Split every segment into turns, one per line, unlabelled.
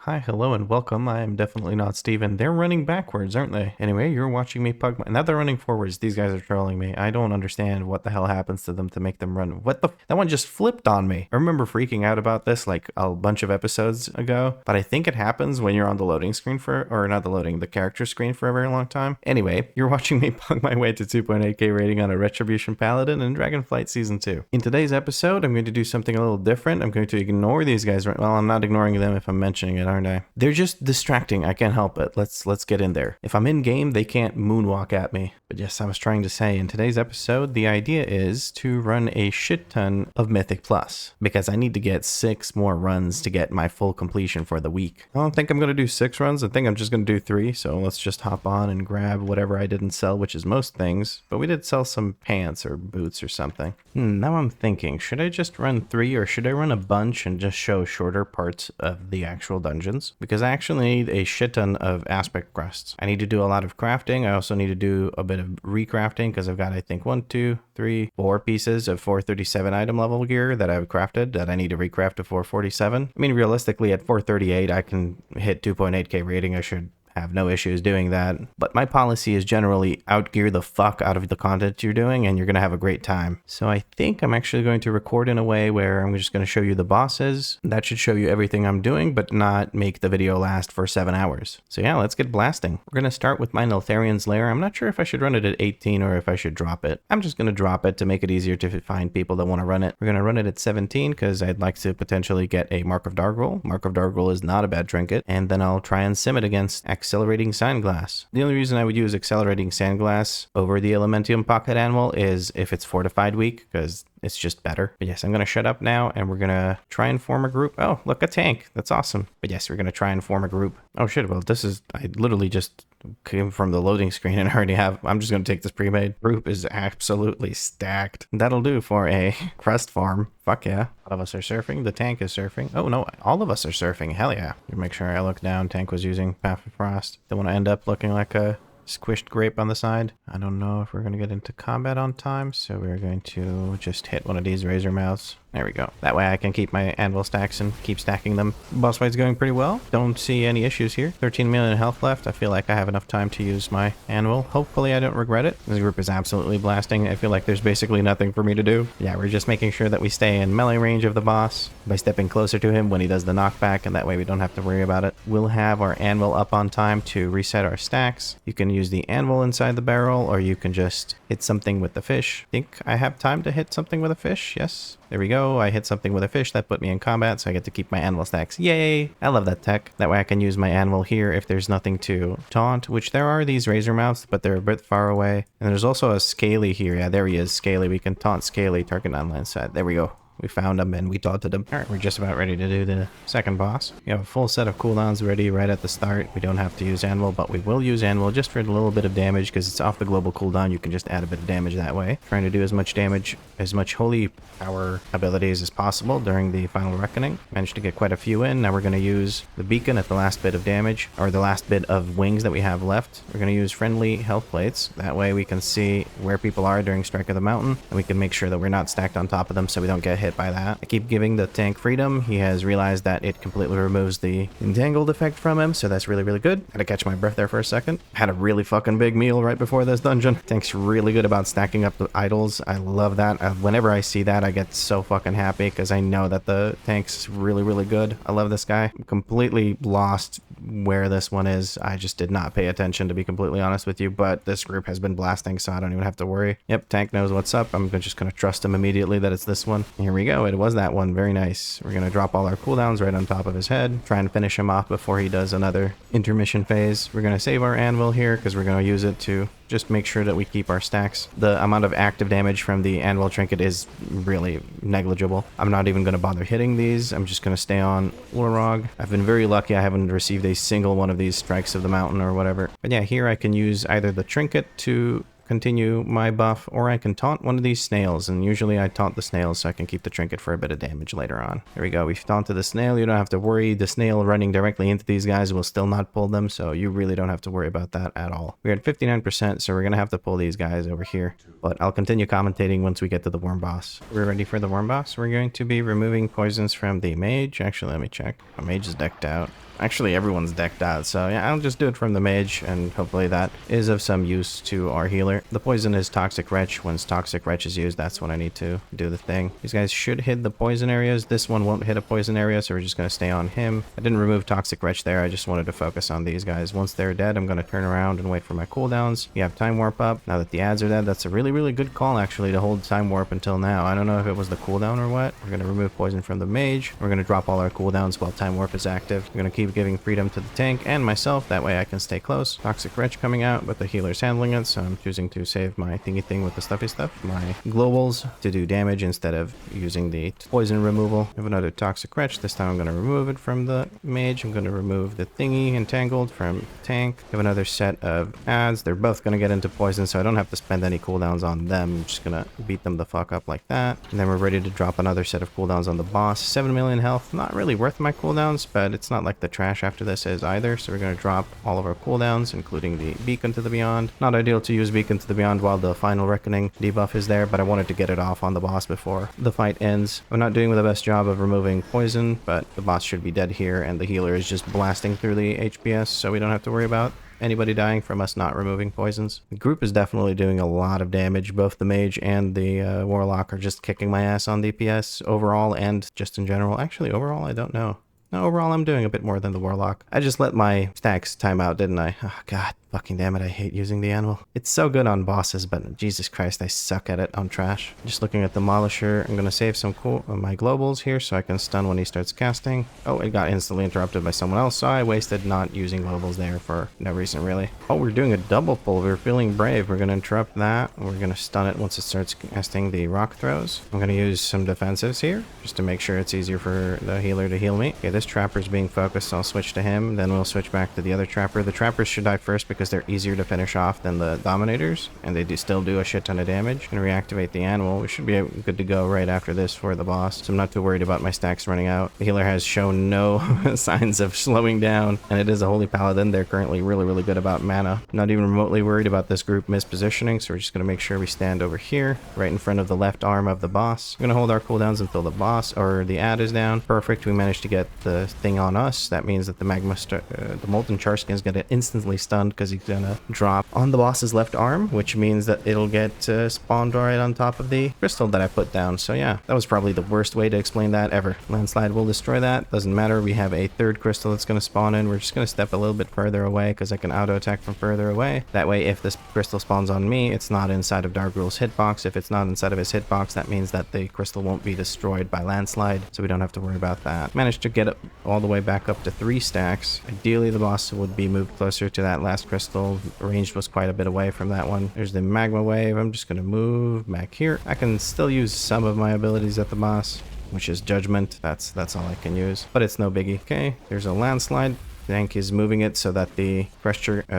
Hi, hello, and welcome. I am definitely not Steven. They're running backwards, aren't they? Anyway, you're watching me pug my... Now they're running forwards. These guys are trolling me. I don't understand what the hell happens to them to make them run. What the... That one just flipped on me. I remember freaking out about this like a bunch of episodes ago, but I think it happens when you're on the loading screen for... Or not the loading, the character screen for a very long time. Anyway, you're watching me pug my way to 2.8k rating on a Retribution Paladin in Dragonflight Season 2. In today's episode, I'm going to do something a little different. I'm going to ignore these guys. Well, I'm not ignoring them if I'm mentioning it, aren't I? They're just distracting. I can't help it. Let's get in there. If I'm in game, they can't moonwalk at me. But yes, I was trying to say in today's episode, the idea is to run a shit ton of Mythic Plus because I need to get 6 more runs to get my full completion for the week. I don't think I'm going to do 6 runs. I think I'm just going to do 3. So let's just hop on and grab whatever I didn't sell, which is most things. But we did sell some pants or boots or something. Now I'm thinking, should I just run 3 or should I run a bunch and just show shorter parts of the actual dungeons? Because I actually need a shit ton of aspect crusts. I need to do a lot of crafting. I also need to do a bit of recrafting because I've got, I think, 1, 2, 3, 4 pieces of 437 item level gear that I've crafted that I need to recraft to 447. I mean, realistically, at 438, I can hit 2.8k rating. I should have no issues doing that, but my policy is generally outgear the fuck out of the content you're doing and you're gonna have a great time. So I think I'm actually going to record in a way where I'm just going to show you the bosses. That should show you everything I'm doing, but not make the video last for 7 hours. So yeah, let's get blasting. We're gonna start with my Neltharion's Lair. I'm not sure if I should run it at 18 or if I should drop it. I'm just gonna drop it to make it easier to find people that want to run it. We're gonna run it at 17 because I'd like to potentially get a Mark of Darkroll. Mark of Darkroll is not a bad trinket, and then I'll try and sim it against Accelerating Sandglass. The only reason I would use Accelerating Sandglass over the Elementium Pocket Animal is if it's fortified weak, because it's just better. But yes, I'm going to shut up now and we're going to try and form a group. Oh, look, a tank. That's awesome. But yes, we're going to try and form a group. Oh shit, well, this is, I literally just came from the loading screen and I already have, I'm just going to take this pre-made. Group is absolutely stacked. That'll do for a crust farm. Fuck yeah. A lot of us are surfing. The tank is surfing. Oh no, all of us are surfing. Hell yeah. Make sure I look down. Tank was using Path of Frost. Don't want to end up looking like a squished grape on the side. I don't know if we're going to get into combat on time, so we're going to just hit one of these razor mouths. There we go. That way I can keep my anvil stacks and keep stacking them. Boss fight's going pretty well. Don't see any issues here. 13 million health left. I feel like I have enough time to use my anvil. Hopefully I don't regret it. This group is absolutely blasting. I feel like there's basically nothing for me to do. Yeah, we're just making sure that we stay in melee range of the boss by stepping closer to him when he does the knockback, and that way we don't have to worry about it. We'll have our anvil up on time to reset our stacks. You can use the anvil inside the barrel, or you can just hit something with the fish. I think I have time to hit something with a fish. Yes. There we go. I hit something with a fish. That put me in combat, so I get to keep my anvil stacks. Yay! I love that tech. That way I can use my anvil here if there's nothing to taunt, which there are these razor mouths, but they're a bit far away. And there's also a Scaly here. Yeah, there he is, Scaly. We can taunt Scaly, target online side. There we go. We found him and we taunted him. Alright, we're just about ready to do the second boss. We have a full set of cooldowns ready right at the start. We don't have to use Anvil, but we will use Anvil just for a little bit of damage because it's off the global cooldown. You can just add a bit of damage that way. Trying to do as much damage, as much holy power abilities as possible during the final reckoning. Managed to get quite a few in. Now we're going to use the beacon at the last bit of damage, or the last bit of wings that we have left. We're going to use friendly health plates. That way we can see where people are during Strike of the Mountain, and we can make sure that we're not stacked on top of them so we don't get hit by that. I keep giving the tank freedom. He has realized that it completely removes the entangled effect from him, so that's really, really good. Had to catch my breath there for a second. Had a really fucking big meal right before this dungeon. Tank's really good about stacking up the idols. I love that. Whenever I see that, I get so fucking happy because I know that the tank's really, really good. I love this guy. I'm completely lost where this one is. I just did not pay attention, to be completely honest with you, but this group has been blasting, so I don't even have to worry. Yep, tank knows what's up. I'm just going to trust him immediately that it's this one. Here we go. It was that one. Very nice. We're going to drop all our cooldowns right on top of his head. Try and finish him off before he does another intermission phase. We're going to save our anvil here because we're going to use it to just make sure that we keep our stacks. The amount of active damage from the anvil trinket is really negligible. I'm not even going to bother hitting these. I'm just going to stay on Ulrog. I've been very lucky. I haven't received a single one of these strikes of the mountain or whatever. But yeah, here I can use either the trinket to continue my buff, or I can taunt one of these snails, and usually I taunt the snails so I can keep the trinket for a bit of damage later on. There we go, we've taunted the snail. You don't have to worry. The snail running directly into these guys will still not pull them, so you really don't have to worry about that at all. We're at 59%, so we're gonna have to pull these guys over here, but I'll continue commentating once we get to the worm boss. We're ready for the worm boss. We're going to be removing poisons from the mage. Actually, let me check. My mage is decked out. Actually, everyone's decked out, so yeah, I'll just do it from the mage, and hopefully that is of some use to our healer. The poison is Toxic Wretch. Once Toxic Wretch is used, that's when I need to do the thing. These guys should hit the poison areas. This one won't hit a poison area, so we're just going to stay on him. I didn't remove Toxic Wretch there. I just wanted to focus on these guys. Once they're dead, I'm going to turn around and wait for my cooldowns. We have Time Warp up. Now that the ads are dead, that's a really, really good call, actually, to hold Time Warp until now. I don't know if it was the cooldown or what. We're going to remove poison from the mage. We're going to drop all our cooldowns while Time Warp is active. We're going to keep giving freedom to the tank and myself. That way I can stay close. Toxic Wretch coming out, but the healer's handling it, so I'm choosing to save my thingy thing with the stuffy stuff, my globals, to do damage instead of using the poison removal. I have another Toxic Wretch. This time I'm going to remove it from the mage. I'm going to remove the thingy entangled from tank. I have another set of ads. They're both going to get into poison, so I don't have to spend any cooldowns on them. I'm just going to beat them the fuck up like that. And then we're ready to drop another set of cooldowns on the boss. 7 million health. Not really worth my cooldowns, but it's not like the trash after this is either. So we're going to drop all of our cooldowns, including the Beacon to the Beyond. Not ideal to use Beacon to the Beyond while the Final Reckoning debuff is there, but I wanted to get it off on the boss before the fight ends. I'm not doing the best job of removing poison, but the boss should be dead here, and the healer is just blasting through the HPS, so we don't have to worry about anybody dying from us not removing poisons. The group is definitely doing a lot of damage. Both the mage and the warlock are just kicking my ass on DPS overall and just in general. Actually, overall, I don't know. No, overall, I'm doing a bit more than the warlock. I just let my stacks time out, didn't I? Oh, God. Fucking damn it, I hate using the animal. It's so good on bosses, but Jesus Christ, I suck at it on trash. Just looking at the Demolisher, I'm going to save some my globals here so I can stun when he starts casting. Oh, it got instantly interrupted by someone else, so I wasted not using globals there for no reason, really. Oh, we're doing a double pull. We're feeling brave. We're going to interrupt that. We're going to stun it once it starts casting the rock throws. I'm going to use some defensives here just to make sure it's easier for the healer to heal me. Okay, this trapper's being focused, so I'll switch to him. Then we'll switch back to the other trapper. The trappers should die first because they're easier to finish off than the dominators, and they still do a shit ton of damage. And reactivate the animal. We should be good to go right after this for the boss, so I'm not too worried about my stacks running out. The healer has shown no signs of slowing down, and it is a holy paladin. They're currently really, really good about mana. Not even remotely worried about this group mispositioning, so we're just going to make sure we stand over here, right in front of the left arm of the boss. We're going to hold our cooldowns until the boss or the ad is down. Perfect. We managed to get the thing on us. That means that the the molten charskin is going to instantly stunned because he's going to drop on the boss's left arm, which means that it'll get spawned right on top of the crystal that I put down. So yeah, that was probably the worst way to explain that ever. Landslide will destroy that. Doesn't matter. We have a third crystal that's going to spawn in. We're just going to step a little bit further away because I can auto attack from further away. That way, if this crystal spawns on me, it's not inside of Dargril's hitbox. If it's not inside of his hitbox, that means that the crystal won't be destroyed by landslide, so we don't have to worry about that. Managed to get it all the way back up to 3 stacks. Ideally, the boss would be moved closer to that last crystal. Ranged was quite a bit away from that one. There's the magma wave. I'm just going to move back here. I can still use some of my abilities at the boss, which is judgment. That's all I can use, but it's no biggie. Okay, there's a landslide. Tank is moving it so that the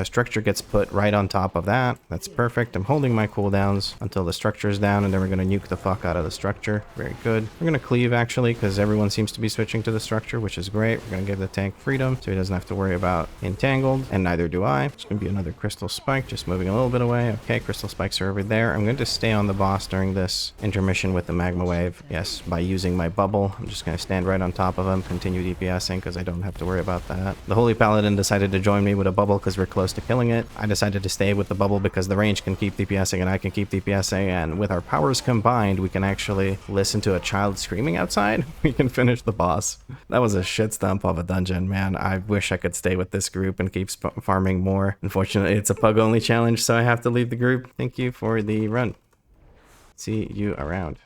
structure gets put right on top of that. That's perfect. I'm holding my cooldowns until the structure is down, and then we're going to nuke the fuck out of the structure. Very good. We're going to cleave, actually, because everyone seems to be switching to the structure, which is great. We're going to give the tank freedom, so he doesn't have to worry about entangled, and neither do I. It's going to be another crystal spike, just moving a little bit away. Okay, crystal spikes are over there. I'm going to stay on the boss during this intermission with the magma wave. Yes, by using my bubble. I'm just going to stand right on top of him, continue DPSing, because I don't have to worry about that. The Holy Paladin decided to join me with a bubble because we're close to killing it. I decided to stay with the bubble because the range can keep DPSing and I can keep DPSing, and with our powers combined, we can actually listen to a child screaming outside. We can finish the boss. That was a shit stump of a dungeon, man. I wish I could stay with this group and keep farming more. Unfortunately, it's a pug-only challenge, so I have to leave the group. Thank you for the run. See you around.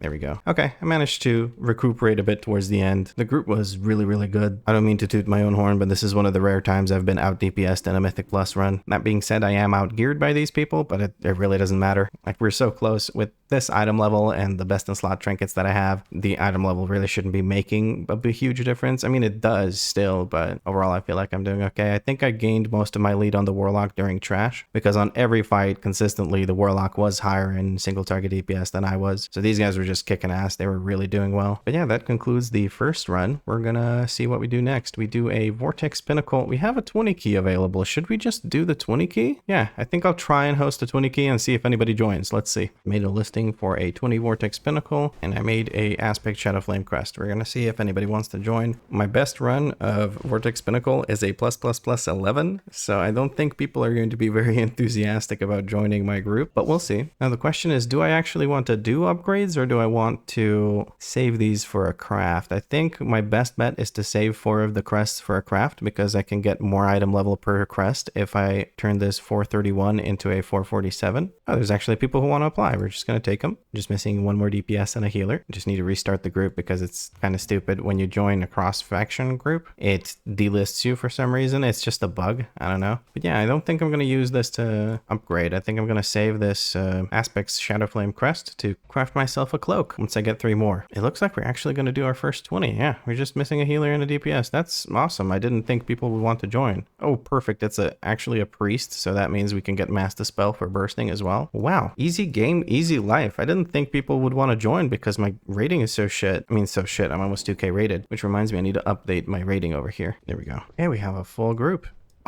There we go. Okay, I managed to recuperate a bit towards the end. The group was really, really good. I don't mean to toot my own horn, but this is one of the rare times I've been out DPS'd in a Mythic Plus run. That being said, I am out geared by these people, but it really doesn't matter. Like, we're so close with this item level and the best in slot trinkets that I have. The item level really shouldn't be making a huge difference. I mean, it does still, but overall I feel like I'm doing okay. I think I gained most of my lead on the Warlock during Trash, because on every fight consistently the Warlock was higher in single target DPS than I was. So these guys were just kicking ass. They were really doing well. But yeah, that concludes the first run. We're gonna see what we do next. We do a Vortex Pinnacle. We have a 20 key available. Should we just do the 20 key? Yeah, I think I'll try and host a 20 key and see if anybody joins. Let's see. Made a listing for a 20 Vortex Pinnacle, and I made a Aspect Shadow Flame Crest. We're gonna see if anybody wants to join. My best run of Vortex Pinnacle is a +++11, so I don't think people are going to be very enthusiastic about joining my group, but we'll see. Now the question is, do I actually want to do upgrades, or do I want to save these for a craft? I think my best bet is to save 4 of the crests for a craft, because I can get more item level per crest if I turn this 431 into a 447. Oh, there's actually people who want to apply. We're just going to take them. Just missing 1 more DPS and a healer. Just need to restart the group because it's kind of stupid. When you join a cross-faction group, it delists you for some reason. It's just a bug. I don't know. But yeah, I don't think I'm going to use this to upgrade. I think I'm going to save this Aspect's Shadow Flame Crest to craft myself a cloak once I get 3 more. It looks like we're actually going to do our first 20. Yeah, we're just missing a healer and a DPS. That's awesome. I didn't think people would want to join. Oh, perfect. It's actually a priest, so that means we can get Mass Dispel for bursting as well. Wow. Easy game, easy life. I didn't think people would want to join because my rating is so shit. I mean, so shit. I'm almost 2K rated, which reminds me I need to update my rating over here. There we go. Okay, we have a full group.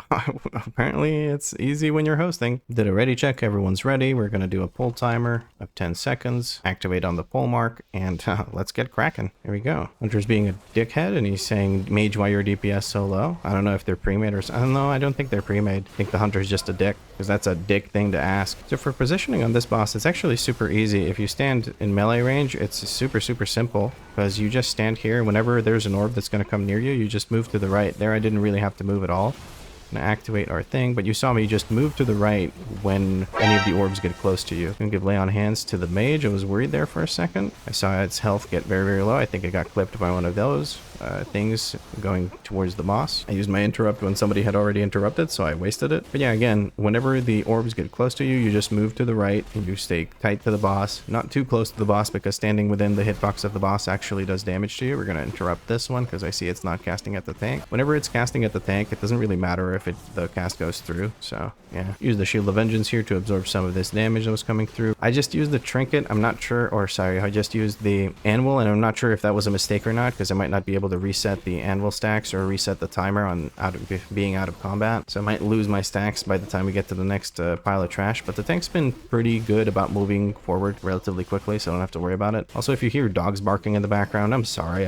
Apparently it's easy when you're hosting. Did a ready check. Everyone's ready. We're going to do a pull timer of 10 seconds. Activate on the pull mark, and let's get cracking. Here we go. Hunter's being a dickhead, and he's saying, Mage, why your DPS so low? I don't know if they're pre-made or... I don't know. I don't think they're pre-made. I think the Hunter's just a dick, because that's a dick thing to ask. So for positioning on this boss, it's actually super easy. If you stand in melee range, it's super simple, because you just stand here. Whenever there's an orb that's going to come near you, you just move to the right. There I didn't really have to move at all. Gonna activate our thing, but you saw me just move to the right when any of the orbs get close to you. Gonna give lay on hands to the mage. I was worried there for a second. I saw its health get very low. I think it got clipped by one of those things going towards the boss. I used my interrupt when somebody had already interrupted, so I wasted it. But yeah, again, whenever the orbs get close to you, you just move to the right and you stay tight to the boss. Not too close to the boss, because standing within the hitbox of the boss actually does damage to you. We're gonna interrupt this one because I see it's not casting at the tank. Whenever it's casting at the tank, it doesn't really matter if the cast goes through. So yeah, use the Shield of Vengeance here to absorb some of this damage that was coming through. I just used the trinket. I'm not sure, or sorry, I just used the anvil, and I'm not sure if that was a mistake or not, because I might not be able to reset the anvil stacks or reset the timer on being out of combat. So I might lose my stacks by the time we get to the next pile of trash. But the tank's been pretty good about moving forward relatively quickly, so I don't have to worry about it. Also, if you hear dogs barking in the background, I'm sorry.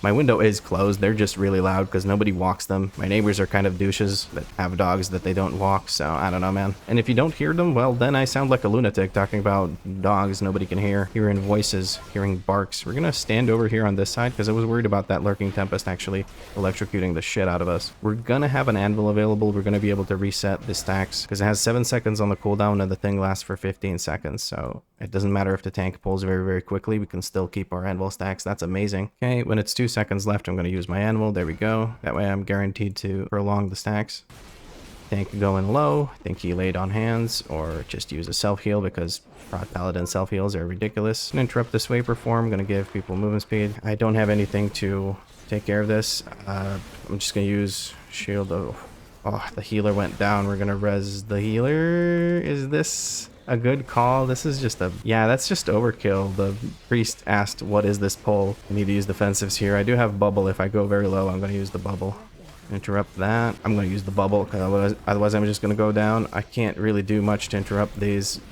My window is closed. They're just really loud because nobody walks them. My neighbors are kind of douches that have dogs that they don't walk, so I don't know, man. And if you don't hear them, well, then I sound like a lunatic talking about dogs nobody can hear. Hearing voices, hearing barks. We're gonna stand over here on this side because I was worried about that lurking tempest actually electrocuting the shit out of us. We're gonna have an anvil available. We're gonna be able to reset the stacks because it has 7 seconds on the cooldown and the thing lasts for 15 seconds. So it doesn't matter if the tank pulls very quickly. We can still keep our anvil stacks. That's amazing. Okay, when it's 2 seconds left, I'm gonna use my anvil. There we go. That way I'm guaranteed to prolong the stacks. Tank going low. I think he laid on hands, or just use a self-heal because Ret Paladin self-heals are ridiculous. Gonna interrupt this vapor form. Gonna give people movement speed. I don't have anything to take care of this. I'm just gonna use shield. Oh, the healer went down. We're gonna res the healer. Is this a good call? This is just yeah, that's just overkill. The priest asked, what is this pull? I need to use defensives here. I do have bubble. If I go very low, I'm gonna use the bubble. Interrupt that. I'm going to use the bubble because otherwise I'm just going to go down. I can't really do much to interrupt these.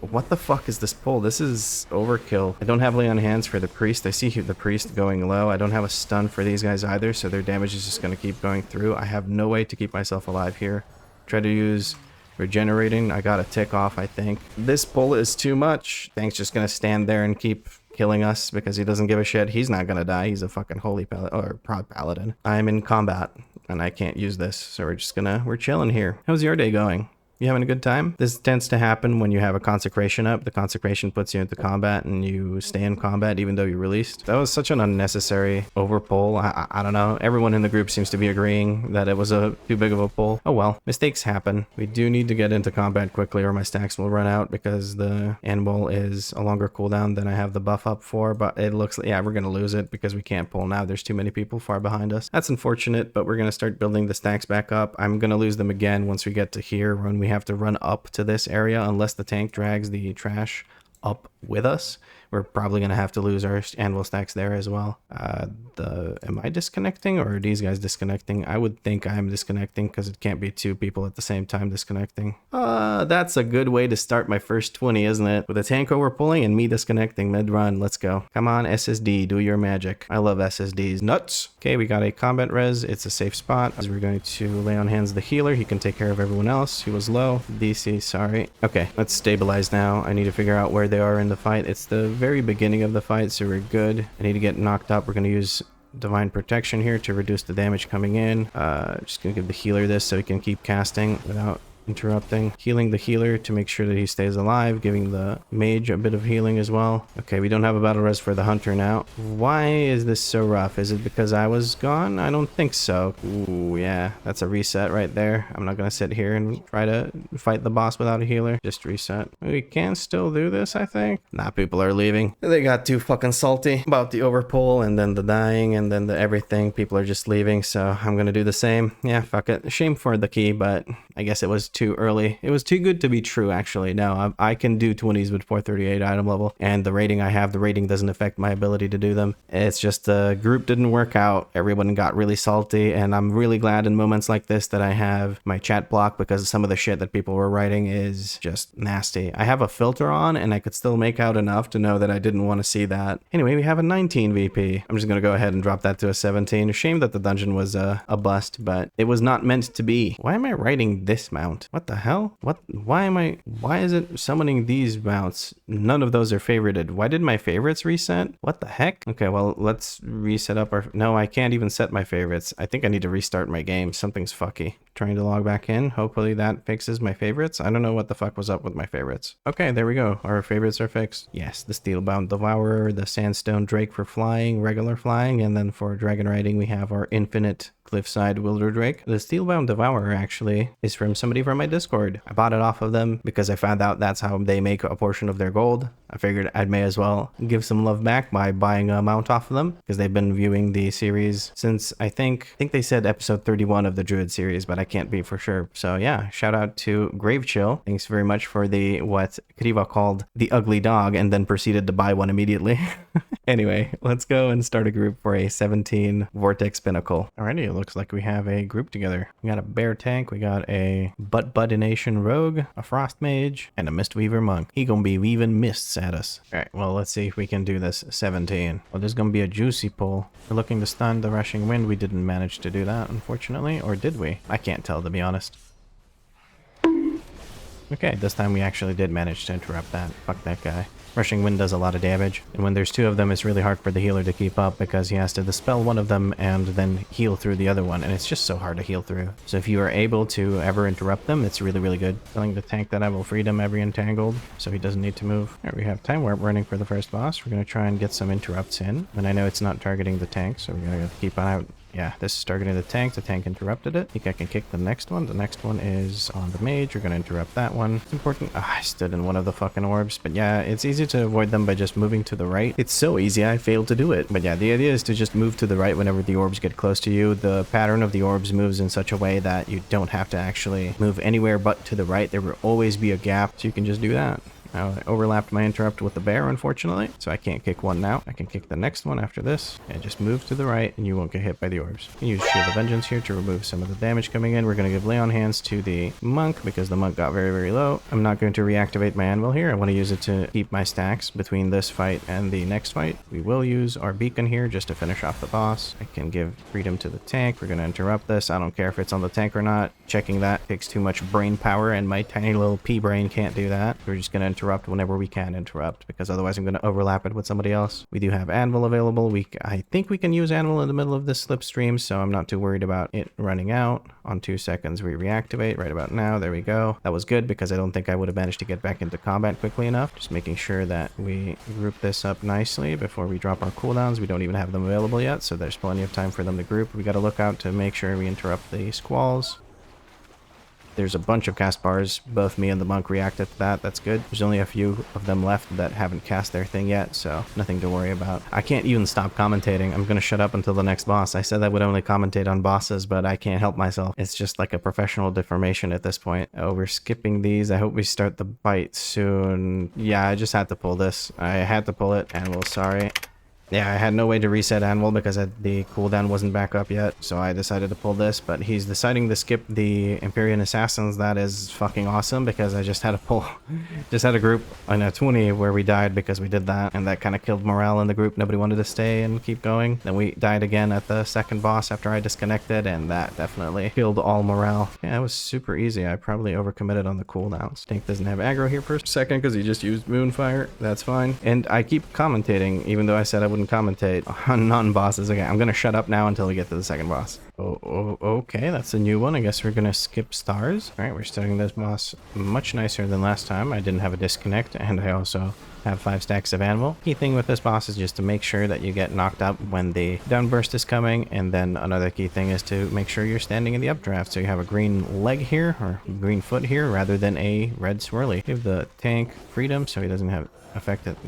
What the fuck is this pull? This is overkill. I don't have lay on hands for the priest. I see the priest going low. I don't have a stun for these guys either, so their damage is just going to keep going through. I have no way to keep myself alive here. Try to use regenerating. I got a tick off, I think. This pull is too much. Tank's just going to stand there and keep killing us because he doesn't give a shit. He's not gonna die. He's a fucking holy paladin, or prod paladin. I'm in combat and I can't use this, so we're chilling here. How's your day going? You having a good time? This tends to happen when you have a consecration up. The consecration puts you into combat and you stay in combat even though you're released. That was such an unnecessary over pull. I don't know. Everyone in the group seems to be agreeing that it was too big of a pull. Oh well, mistakes happen. We do need to get into combat quickly or my stacks will run out because the anvil is a longer cooldown than I have the buff up for, but it looks like, yeah, we're gonna lose it because we can't pull now. There's too many people far behind us. That's unfortunate, but we're gonna start building the stacks back up. I'm gonna lose them again once we get to here when we have to run up to this area unless the tank drags the trash up with us. We're probably going to have to lose our anvil stacks there as well. Am I disconnecting or are these guys disconnecting? I would think I'm disconnecting because it can't be two people at the same time disconnecting. That's a good way to start my first 20, isn't it? With a tank overpulling and me disconnecting mid-run. Let's go. Come on, SSD, do your magic. I love SSDs. Nuts. Okay, we got a combat res. It's a safe spot. As we're going to lay on hands the healer. He can take care of everyone else. He was low. DC, sorry. Okay, let's stabilize now. I need to figure out where they are in the fight. It's the very beginning of the fight, so we're good. I need to get knocked up. We're going to use divine protection here to reduce the damage coming in. Just going to give the healer this so he can keep casting without interrupting. Healing the healer to make sure that he stays alive, giving the mage a bit of healing as well. Okay, we don't have a battle res for the hunter now. Why is this so rough? Is it because I was gone? I don't think so. Ooh, yeah, that's a reset right there. I'm not gonna sit here and try to fight the boss without a healer. Just reset. We can still do this, I think. Nah, people are leaving. They got too fucking salty about the overpull and then the dying and then the everything. People are just leaving, so I'm gonna do the same. Yeah, fuck it. Shame for the key, but I guess it was too early. It was too good to be true, actually. No, I can do 20s with 438 item level, and the rating I have, the rating doesn't affect my ability to do them. It's just the group didn't work out. Everyone got really salty, and I'm really glad in moments like this that I have my chat block, because some of the shit that people were writing is just nasty. I have a filter on, and I could still make out enough to know that I didn't want to see that. Anyway, we have a 19 VP. I'm just gonna go ahead and drop that to a 17. Shame that the dungeon was a bust, but it was not meant to be. Why am I writing this mount? What the hell? Why is it summoning these mounts? None of those are favorited. Why did my favorites reset? What the heck? Okay, well, let's reset up our... No, I can't even set my favorites. I think I need to restart my game. Something's fucky. Trying to log back in. Hopefully that fixes my favorites. I don't know what the fuck was up with my favorites. Okay, there we go. Our favorites are fixed. Yes, the Steelbound Devourer, the Sandstone Drake for flying, regular flying, and then for dragon riding we have our Infinite Cliffside Wilder Drake. The Steelbound Devourer actually is from somebody from my Discord. I bought it off of them because I found out that's how they make a portion of their gold. I figured I may as well give some love back by buying a mount off of them, because they've been viewing the series since I think they said episode 31 of the Druid series, but I can't be for sure. So yeah, shout out to Grave Chill. Thanks very much for the what Kriva called the ugly dog, and then proceeded to buy one immediately. Anyway, let's go and start a group for a 17 Vortex Pinnacle. Alrighty, it looks like we have a group together. We got a bear tank, we got a butt-buddination rogue, a frost mage, and a mistweaver monk. He gonna be weaving mists at us. Alright, well, let's see if we can do this 17. Well, there's gonna be a juicy pull. We're looking to stun the rushing wind. We didn't manage to do that, unfortunately. Or did we? I can't tell, to be honest. Okay, this time we actually did manage to interrupt that. Fuck that guy. Rushing Wind does a lot of damage, and when there's two of them, it's really hard for the healer to keep up because he has to dispel one of them and then heal through the other one, and it's just so hard to heal through. So if you are able to ever interrupt them, it's really, really good. Telling the tank that I will freedom every entangled, so he doesn't need to move. Alright, we have Time Warp running for the first boss. We're going to try and get some interrupts in, and I know it's not targeting the tank, so we're going to keep an eye out. Yeah, this is targeting the tank. The tank interrupted it. I think I can kick the next one. The next one is on the mage. We're going to interrupt that one. It's important. I stood in one of the fucking orbs. But yeah, it's easy to avoid them by just moving to the right. It's so easy, I failed to do it. But yeah, the idea is to just move to the right whenever the orbs get close to you. The pattern of the orbs moves in such a way that you don't have to actually move anywhere but to the right. There will always be a gap, so you can just do that. Now, I overlapped my interrupt with the bear, unfortunately, so I can't kick one now. I can kick the next one after this, and just move to the right, and you won't get hit by the orbs. You can use Shield of Vengeance here to remove some of the damage coming in. We're going to give Lay on Hands to the monk, because the monk got very, very low. I'm not going to reactivate my anvil here. I want to use it to keep my stacks between this fight and the next fight. We will use our beacon here just to finish off the boss. I can give freedom to the tank. We're going to interrupt this. I don't care if it's on the tank or not. Checking that takes too much brain power, and my tiny little pea brain can't do that. We're just going to interrupt whenever we can interrupt, because otherwise I'm going to overlap it with somebody else. We do have anvil available. I think we can use anvil in the middle of this slipstream, so I'm not too worried about it running out. On 2 seconds we reactivate right about now. There we go. That was good, because I don't think I would have managed to get back into combat quickly enough. Just making sure that we group this up nicely before we drop our cooldowns. We don't even have them available yet, so there's plenty of time for them to group. We got to look out to make sure we interrupt the squalls. There's a bunch of cast bars. Both me and the monk reacted to that. That's good. There's only a few of them left that haven't cast their thing yet, so nothing to worry about. I can't even stop commentating. I'm gonna shut up until the next boss. I said I would only commentate on bosses, but I can't help myself. It's just like a professional deformation at this point. Oh, we're skipping these. I hope we start the bite soon. Yeah, I just had to pull this. I had to pull it, and well, sorry. Yeah, I had no way to reset Anvil because the cooldown wasn't back up yet, so I decided to pull this, but he's deciding to skip the Empyrean Assassins. That is fucking awesome because I just had to pull, just had a group in a 20 where we died because we did that, and that kind of killed morale in the group. Nobody wanted to stay and keep going. Then we died again at the second boss after I disconnected, and that definitely killed all morale. Yeah, it was super easy. I probably overcommitted on the cooldowns. Tank doesn't have aggro here for a second because he just used Moonfire. That's fine. And I keep commentating, even though I said I wouldn't commentate on non-bosses. Okay, I'm gonna shut up now until we get to the second boss. Okay, that's a new one. I guess we're gonna skip stars. All right, we're starting this boss much nicer than last time. I didn't have a disconnect, and I also have 5 stacks of anvil. Key thing with this boss is just to make sure that you get knocked up when the downburst is coming, and then another key thing is to make sure you're standing in the updraft, so you have a green leg here, or green foot here, rather than a red swirly. Give the tank freedom so he doesn't have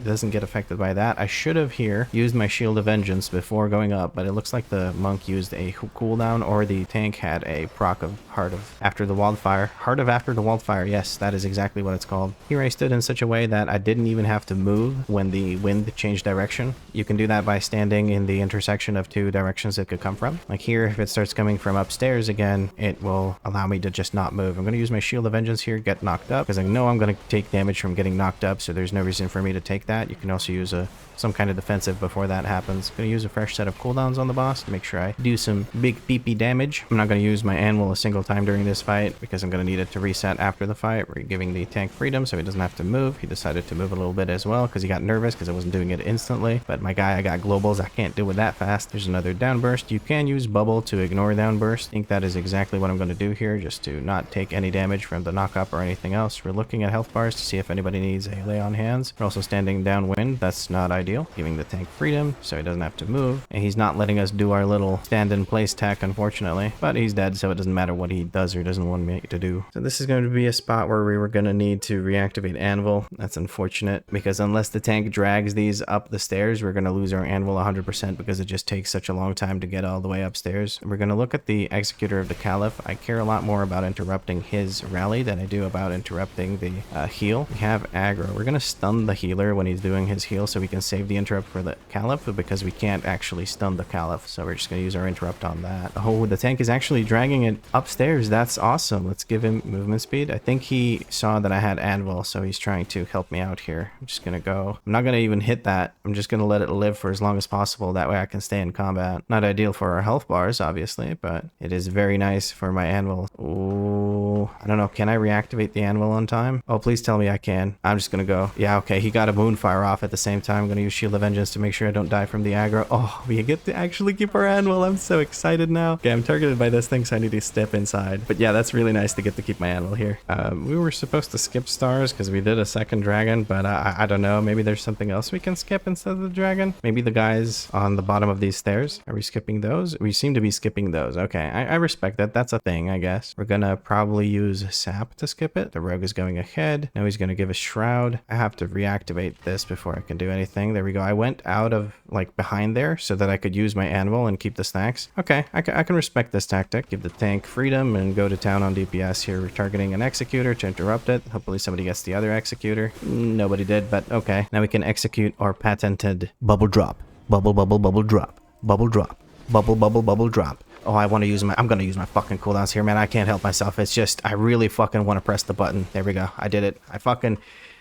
doesn't get affected by that. I should have here used my Shield of Vengeance before going up, but it looks like the monk used a cooldown, or the tank had a proc of Heart of After the Wildfire. Heart of After the Wildfire, yes, that is exactly what it's called. Here I stood in such a way that I didn't even have to move when the wind changed direction. You can do that by standing in the intersection of 2 directions it could come from. Like here, if it starts coming from upstairs again, it will allow me to just not move. I'm going to use my Shield of Vengeance here, get knocked up, because I know I'm going to take damage from getting knocked up, so there's no reason for me to take that. You can also use some kind of defensive before that happens. I'm going to use a fresh set of cooldowns on the boss to make sure I do some big PP damage. I'm not going to use my anvil a single time during this fight because I'm going to need it to reset after the fight. We're giving the tank freedom so he doesn't have to move. He decided to move a little bit as well because he got nervous because I wasn't doing it instantly. But my guy, I got globals. I can't do it that fast. There's another downburst. You can use bubble to ignore downburst. I think that is exactly what I'm going to do here, just to not take any damage from the knockup or anything else. We're looking at health bars to see if anybody needs a lay on hands. We're also standing downwind. That's not ideal. Giving the tank freedom so he doesn't have to move, and he's not letting us do our little stand in place tech, unfortunately, but he's dead, so it doesn't matter what he does or doesn't want me to do. So this is going to be a spot where we were going to need to reactivate anvil. That's unfortunate because unless the tank drags these up the stairs, we're going to lose our anvil 100% because it just takes such a long time to get all the way upstairs. We're going to look at the executor of the Caliph. I care a lot more about interrupting his rally than I do about interrupting the heal. We have aggro. We're going to stun the healer when he's doing his heal so we can save the interrupt for the Caliph, because we can't actually stun the Caliph, so we're just going to use our interrupt on that. Oh, the tank is actually dragging it upstairs. That's awesome. Let's give him movement speed. I think he saw that I had anvil, so he's trying to help me out here. I'm just going to go. I'm not going to even hit that. I'm just going to let it live for as long as possible. That way I can stay in combat. Not ideal for our health bars, obviously, but it is very nice for my anvil. Ooh, I don't know. Can I reactivate the anvil on time? Oh, please tell me I can. I'm just going to go. Yeah, okay. He got a moonfire off at the same time. I'm going to use Shield of Vengeance to make sure I don't die from the aggro. Oh, we get to actually keep our anvil. I'm so excited now. Okay, I'm targeted by this thing, so I need to step inside. But yeah, that's really nice to get to keep my anvil here. We were supposed to skip stars because we did a second dragon, but I don't know. Maybe there's something else we can skip instead of the dragon. Maybe the guys on the bottom of these stairs. Are we skipping those? We seem to be skipping those. Okay, I respect that. That's a thing, I guess. We're gonna probably use sap to skip it. The rogue is going ahead. Now he's gonna give a shroud. I have to reactivate this before I can do anything. There we go. I went out of like behind there so that I could use my anvil and keep the stacks. Okay, I can respect this tactic. Give the tank freedom and go to town on DPS here. We're targeting an executor to interrupt it. Hopefully somebody gets the other executor. Nobody did, but okay. Now we can execute our patented bubble drop. Bubble, bubble, bubble drop. Bubble drop. Bubble, bubble, bubble drop. Oh, I'm gonna use my fucking cooldowns here, man. I can't help myself. It's just, I really fucking want to press the button. There we go. I did it.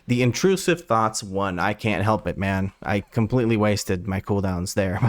The intrusive thoughts won. I can't help it, man. I completely wasted my cooldowns there.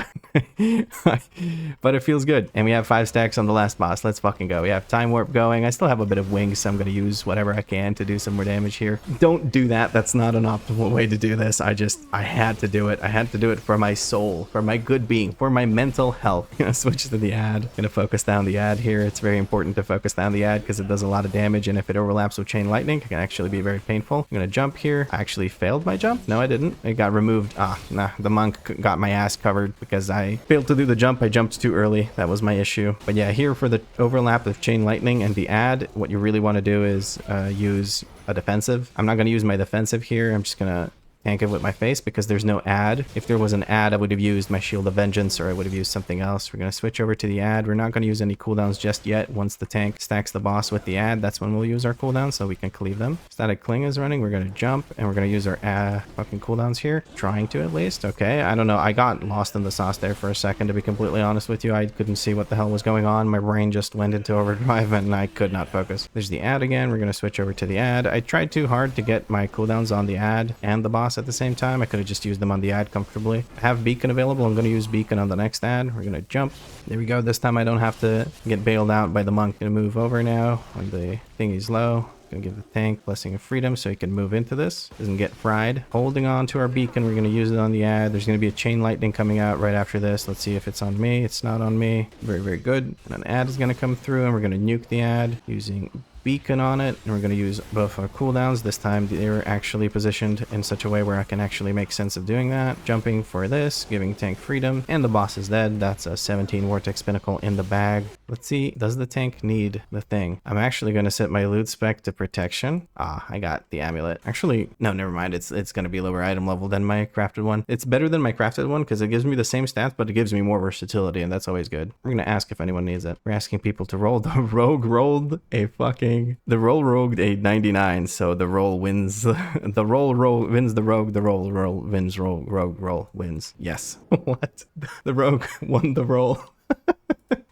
But it feels good. And we have 5 stacks on the last boss. Let's fucking go. We have time warp going. I still have a bit of wings, so I'm going to use whatever I can to do some more damage here. Don't do that. That's not an optimal way to do this. I had to do it. I had to do it for my soul, for my good being, for my mental health. I'm going to switch to the ad. I'm going to focus down the ad here. It's very important to focus down the ad because it does a lot of damage, and if it overlaps with chain lightning, it can actually be very painful. I'm going to jump here. here. I actually failed my jump. No, I didn't. It got removed. Ah, nah, the monk got my ass covered because I failed to do the jump. I jumped too early. That was my issue. But yeah, here for the overlap of chain lightning and the add, what you really want to do is use a defensive. I'm not going to use my defensive here. I'm just going to tank it with my face because there's no add. If there was an add, I would have used my Shield of Vengeance or I would have used something else. We're going to switch over to the add. We're not going to use any cooldowns just yet. Once the tank stacks the boss with the add, that's when we'll use our cooldowns so we can cleave them. Static Cling is running. We're going to jump and we're going to use our fucking cooldowns here. Trying to at least. Okay, I don't know. I got lost in the sauce there for a second, to be completely honest with you. I couldn't see what the hell was going on. My brain just went into overdrive and I could not focus. There's the add again. We're going to switch over to the add. I tried too hard to get my cooldowns on the add and the boss at the same time. I could have just used them on the add comfortably. I have beacon available. I'm going to use beacon on the next add. We're going to jump. There we go. This time I don't have to get bailed out by the monk. Going to move over now when the thingy's low. Going to give the tank Blessing of Freedom so he can move into this. Doesn't get fried. Holding on to our beacon. We're going to use it on the add. There's going to be a chain lightning coming out right after this. Let's see if it's on me. It's not on me. Very, very good. And an add is going to come through and we're going to nuke the add using beacon on it, and we're going to use both our cooldowns. This time they're actually positioned in such a way where I can actually make sense of doing that. Jumping for this, giving tank freedom, and the boss is dead. That's a 17 Vortex Pinnacle in the bag. Let's see, does the tank need the thing? I'm actually going to set my loot spec to protection. Ah, I got the amulet. Actually, no, never mind. It's going to be lower item level than my crafted one. It's better than my crafted one because it gives me the same stats, but it gives me more versatility, and that's always good. We're going to ask if anyone needs it. We're asking people to roll. The rogue rolled a fucking... The roll rogued a 99, so the roll wins. The roll wins the rogue. The roll wins rogue wins. Yes. What? The rogue won the roll.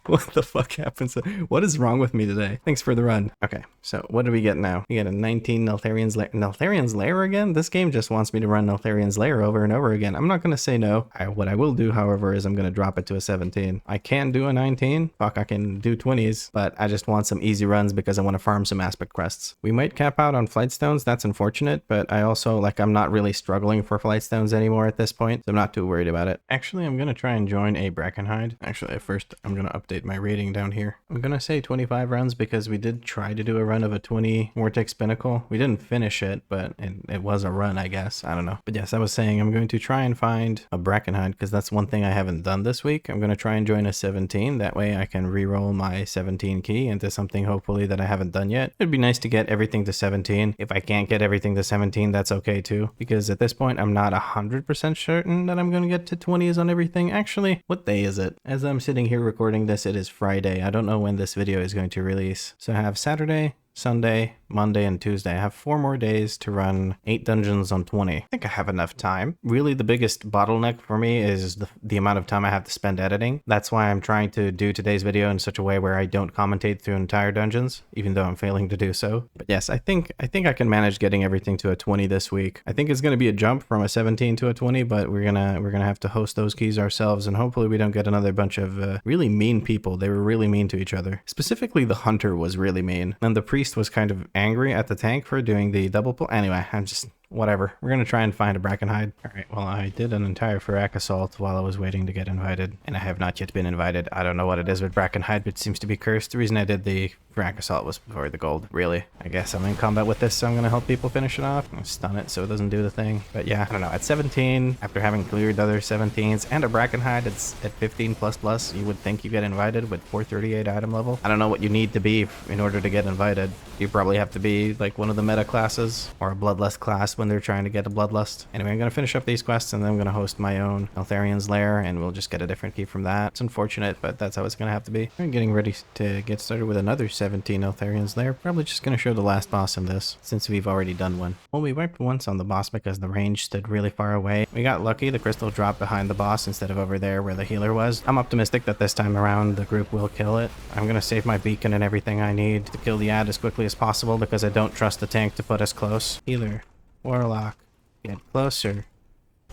What the fuck happens? What is wrong with me today? Thanks for the run. Okay, so what do we get now? We get a 19 Neltharion's Lair. Neltharion Lair again? This game just wants me to run Neltharion's Lair over and over again. I'm not going to say no. What I will do, however, is I'm going to drop it to a 17. I can do a 19. Fuck, I can do 20s, but I just want some easy runs because I want to farm some aspect quests. We might cap out on flight stones. That's unfortunate, but I also, I'm not really struggling for flight stones anymore at this point, so I'm not too worried about it. Actually, I'm going to try and join a Brackenhide. Actually, at first, I'm going to update my rating down here. I'm gonna say 25 runs because we did try to do a run of a 20 Vortex Pinnacle. We didn't finish it, but it was a run, I guess. I don't know. But yes, I was saying I'm going to try and find a Brackenhide because that's one thing I haven't done this week. I'm gonna try and join a 17. That way I can re-roll my 17 key into something hopefully that I haven't done yet. It'd be nice to get everything to 17. If I can't get everything to 17, that's okay too. Because at this point, I'm not 100% certain that I'm gonna get to 20s on everything. Actually, what day is it? As I'm sitting here recording this, it is Friday. I don't know when this video is going to release. So I have Saturday, Sunday, Monday, and Tuesday. I have 4 more days to run 8 dungeons on 20. I think I have enough time. Really, the biggest bottleneck for me is the amount of time I have to spend editing. That's why I'm trying to do today's video in such a way where I don't commentate through entire dungeons, even though I'm failing to do so. But yes, I think I can manage getting everything to a 20 this week. I think it's going to be a jump from a 17 to a 20, but we're gonna have to host those keys ourselves, and hopefully we don't get another bunch of really mean people. They were really mean to each other. Specifically, the hunter was really mean, and the priest was kind of angry at the tank for doing the double pull. Anyway, I'm just... whatever. We're going to try and find a Brackenhide. Alright, well, I did an entire Ferrac assault while I was waiting to get invited, and I have not yet been invited. I don't know what it is with Brackenhide, but it seems to be cursed. The reason I did the Ferrac assault was for the gold, really. I guess I'm in combat with this, so I'm going to help people finish it off. I'm going to stun it so it doesn't do the thing. But yeah, I don't know. At 17, after having cleared the other 17s, and a Brackenhide, it's at 15++, you would think you get invited with 438 item level. I don't know what you need to be in order to get invited. You probably have to be like one of the meta classes, or a bloodlust class when they're trying to get a bloodlust. Anyway, I'm going to finish up these quests and then I'm going to host my own Neltharion's Lair, and we'll just get a different key from that. It's unfortunate, but that's how it's going to have to be. I'm getting ready to get started with another 17 Neltharion's Lair. Probably just going to show the last boss in this, since we've already done one. Well, we wiped once on the boss because the range stood really far away. We got lucky. The crystal dropped behind the boss instead of over there where the healer was. I'm optimistic that this time around the group will kill it. I'm going to save my beacon and everything I need to kill the ad as quickly as possible because I don't trust the tank to put us close. Healer. Warlock. Get closer.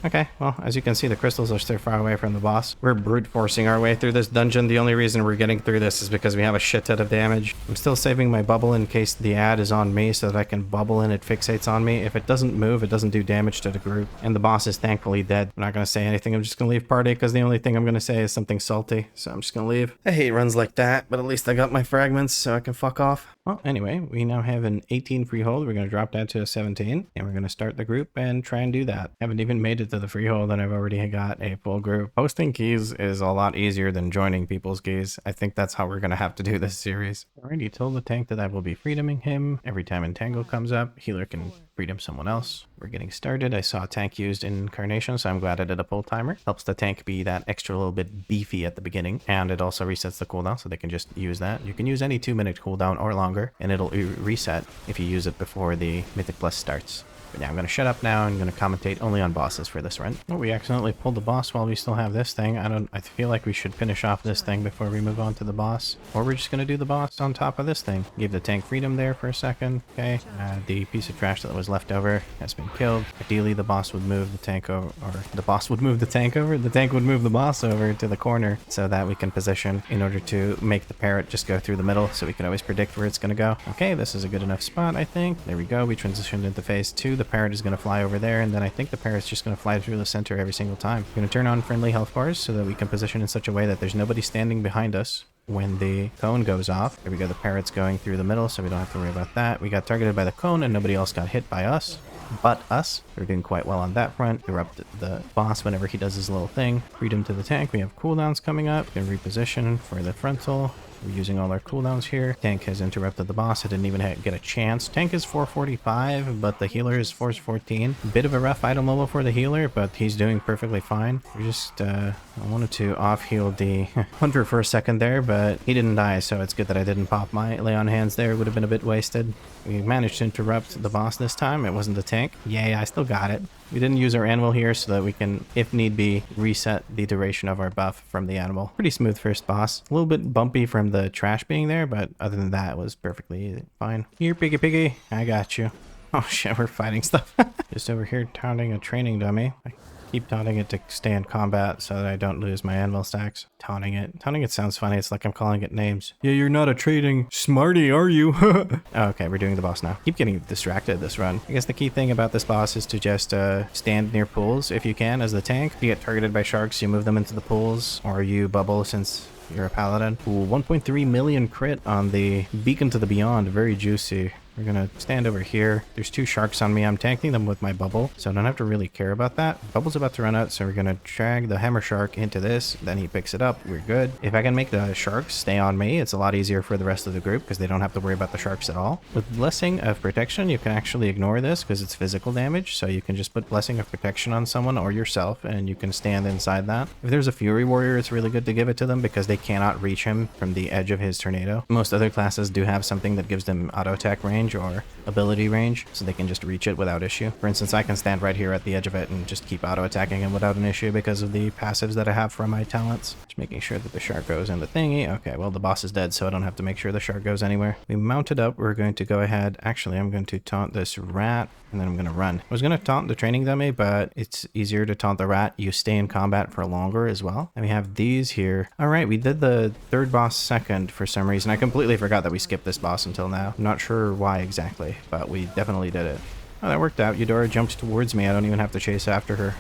Okay, well, as you can see, the crystals are still far away from the boss. We're brute forcing our way through this dungeon. The only reason we're getting through this is because we have a shit ton of damage. I'm still saving my bubble in case the ad is on me so that I can bubble and it fixates on me. If it doesn't move, it doesn't do damage to the group. And the boss is thankfully dead. I'm not going to say anything. I'm just going to leave party because the only thing I'm going to say is something salty. So I'm just going to leave. I hate runs like that, but at least I got my fragments so I can fuck off. Well, anyway, we now have an 18 freehold. We're going to drop that to a 17, and we're going to start the group and try and do that. Haven't even made it to the freehold, and I've already got a full group. Posting keys is a lot easier than joining people's keys. I think that's how we're going to have to do this series. Already told the tank that I will be freedoming him. Every time Entangle comes up, healer can freedom someone else. We're getting started. I saw a tank used in Incarnation, so I'm glad I did a pull timer. Helps the tank be that extra little bit beefy at the beginning, and it also resets the cooldown, so they can just use that. You can use any 2-minute cooldown or longer, and it'll reset if you use it before the Mythic Plus starts. But yeah, I'm going to shut up now. I'm going to commentate only on bosses for this run. Oh, we accidentally pulled the boss while we still have this thing. I feel like we should finish off this thing before we move on to the boss. Or we're just going to do the boss on top of this thing. Give the tank freedom there for a second. Okay. The piece of trash that was left over has been killed. Ideally, the boss would move the tank over, or the boss would move the tank over. The tank would move the boss over to the corner so that we can position in order to make the parrot just go through the middle so we can always predict where it's going to go. Okay, this is a good enough spot, I think. There we go. We transitioned into phase 2. The parrot is going to fly over there, and then I think the parrot's just going to fly through the center every single time. We're going to turn on friendly health bars so that we can position in such a way that there's nobody standing behind us when the cone goes off. There we go. The parrot's going through the middle, so we don't have to worry about that. We got targeted by the cone, and nobody else got hit by us but us. We're doing quite well on that front. Erupt the boss whenever he does his little thing. Freedom to the tank. We have cooldowns coming up. We can reposition for the frontal. We're using all our cooldowns here. Tank has interrupted the boss. I didn't even get a chance. Tank is 445, but the healer is 414. Bit of a rough item level for the healer, but he's doing perfectly fine. We just, I wanted to off-heal the hunter for a second there, but he didn't die, so it's good that I didn't pop my lay on hands there. It would have been a bit wasted. We managed to interrupt the boss this time. It wasn't the tank. Yay, I still got it. We didn't use our animal here so that we can, if need be, reset the duration of our buff from the animal. Pretty smooth first boss. A little bit bumpy from the trash being there, but other than that, it was perfectly fine. Here, piggy piggy. I got you. Oh shit, we're fighting stuff. Just over here taunting a training dummy. I keep taunting it to stay in combat so that I don't lose my anvil stacks. Taunting it. Taunting it sounds funny. It's like I'm calling it names. Yeah, you're not a trading smarty, are you? Okay, we're doing the boss now. Keep getting distracted this run. I guess the key thing about this boss is to just stand near pools if you can as the tank. If you get targeted by sharks, you move them into the pools, or you bubble since you're a paladin. Ooh, 1.3 million crit on the Beacon to the Beyond. Very juicy. We're gonna stand over here. There's 2 sharks on me. I'm tanking them with my bubble, so I don't have to really care about that. Bubble's about to run out, so we're gonna drag the hammer shark into this. Then he picks it up. We're good. If I can make the sharks stay on me, it's a lot easier for the rest of the group because they don't have to worry about the sharks at all. With Blessing of Protection, you can actually ignore this because it's physical damage, so you can just put Blessing of Protection on someone or yourself, and you can stand inside that. If there's a Fury Warrior, it's really good to give it to them because they cannot reach him from the edge of his tornado. Most other classes do have something that gives them auto attack range or ability range, so they can just reach it without issue. For instance, I can stand right here at the edge of it and just keep auto attacking him without an issue because of the passives that I have from my talents. Just making sure that the shark goes in the thingy. Okay, well the boss is dead, so I don't have to make sure the shark goes anywhere. We mounted up. We're going to go ahead. Actually, I'm going to taunt this rat, and then I'm going to run. I was going to taunt the training dummy, but it's easier to taunt the rat. You stay in combat for longer as well. And we have these here. All right, we did the third boss second for some reason. I completely forgot that we skipped this boss until now. I'm not sure why exactly, but we definitely did it. Oh, that worked out. Eudora jumped towards me. I don't even have to chase after her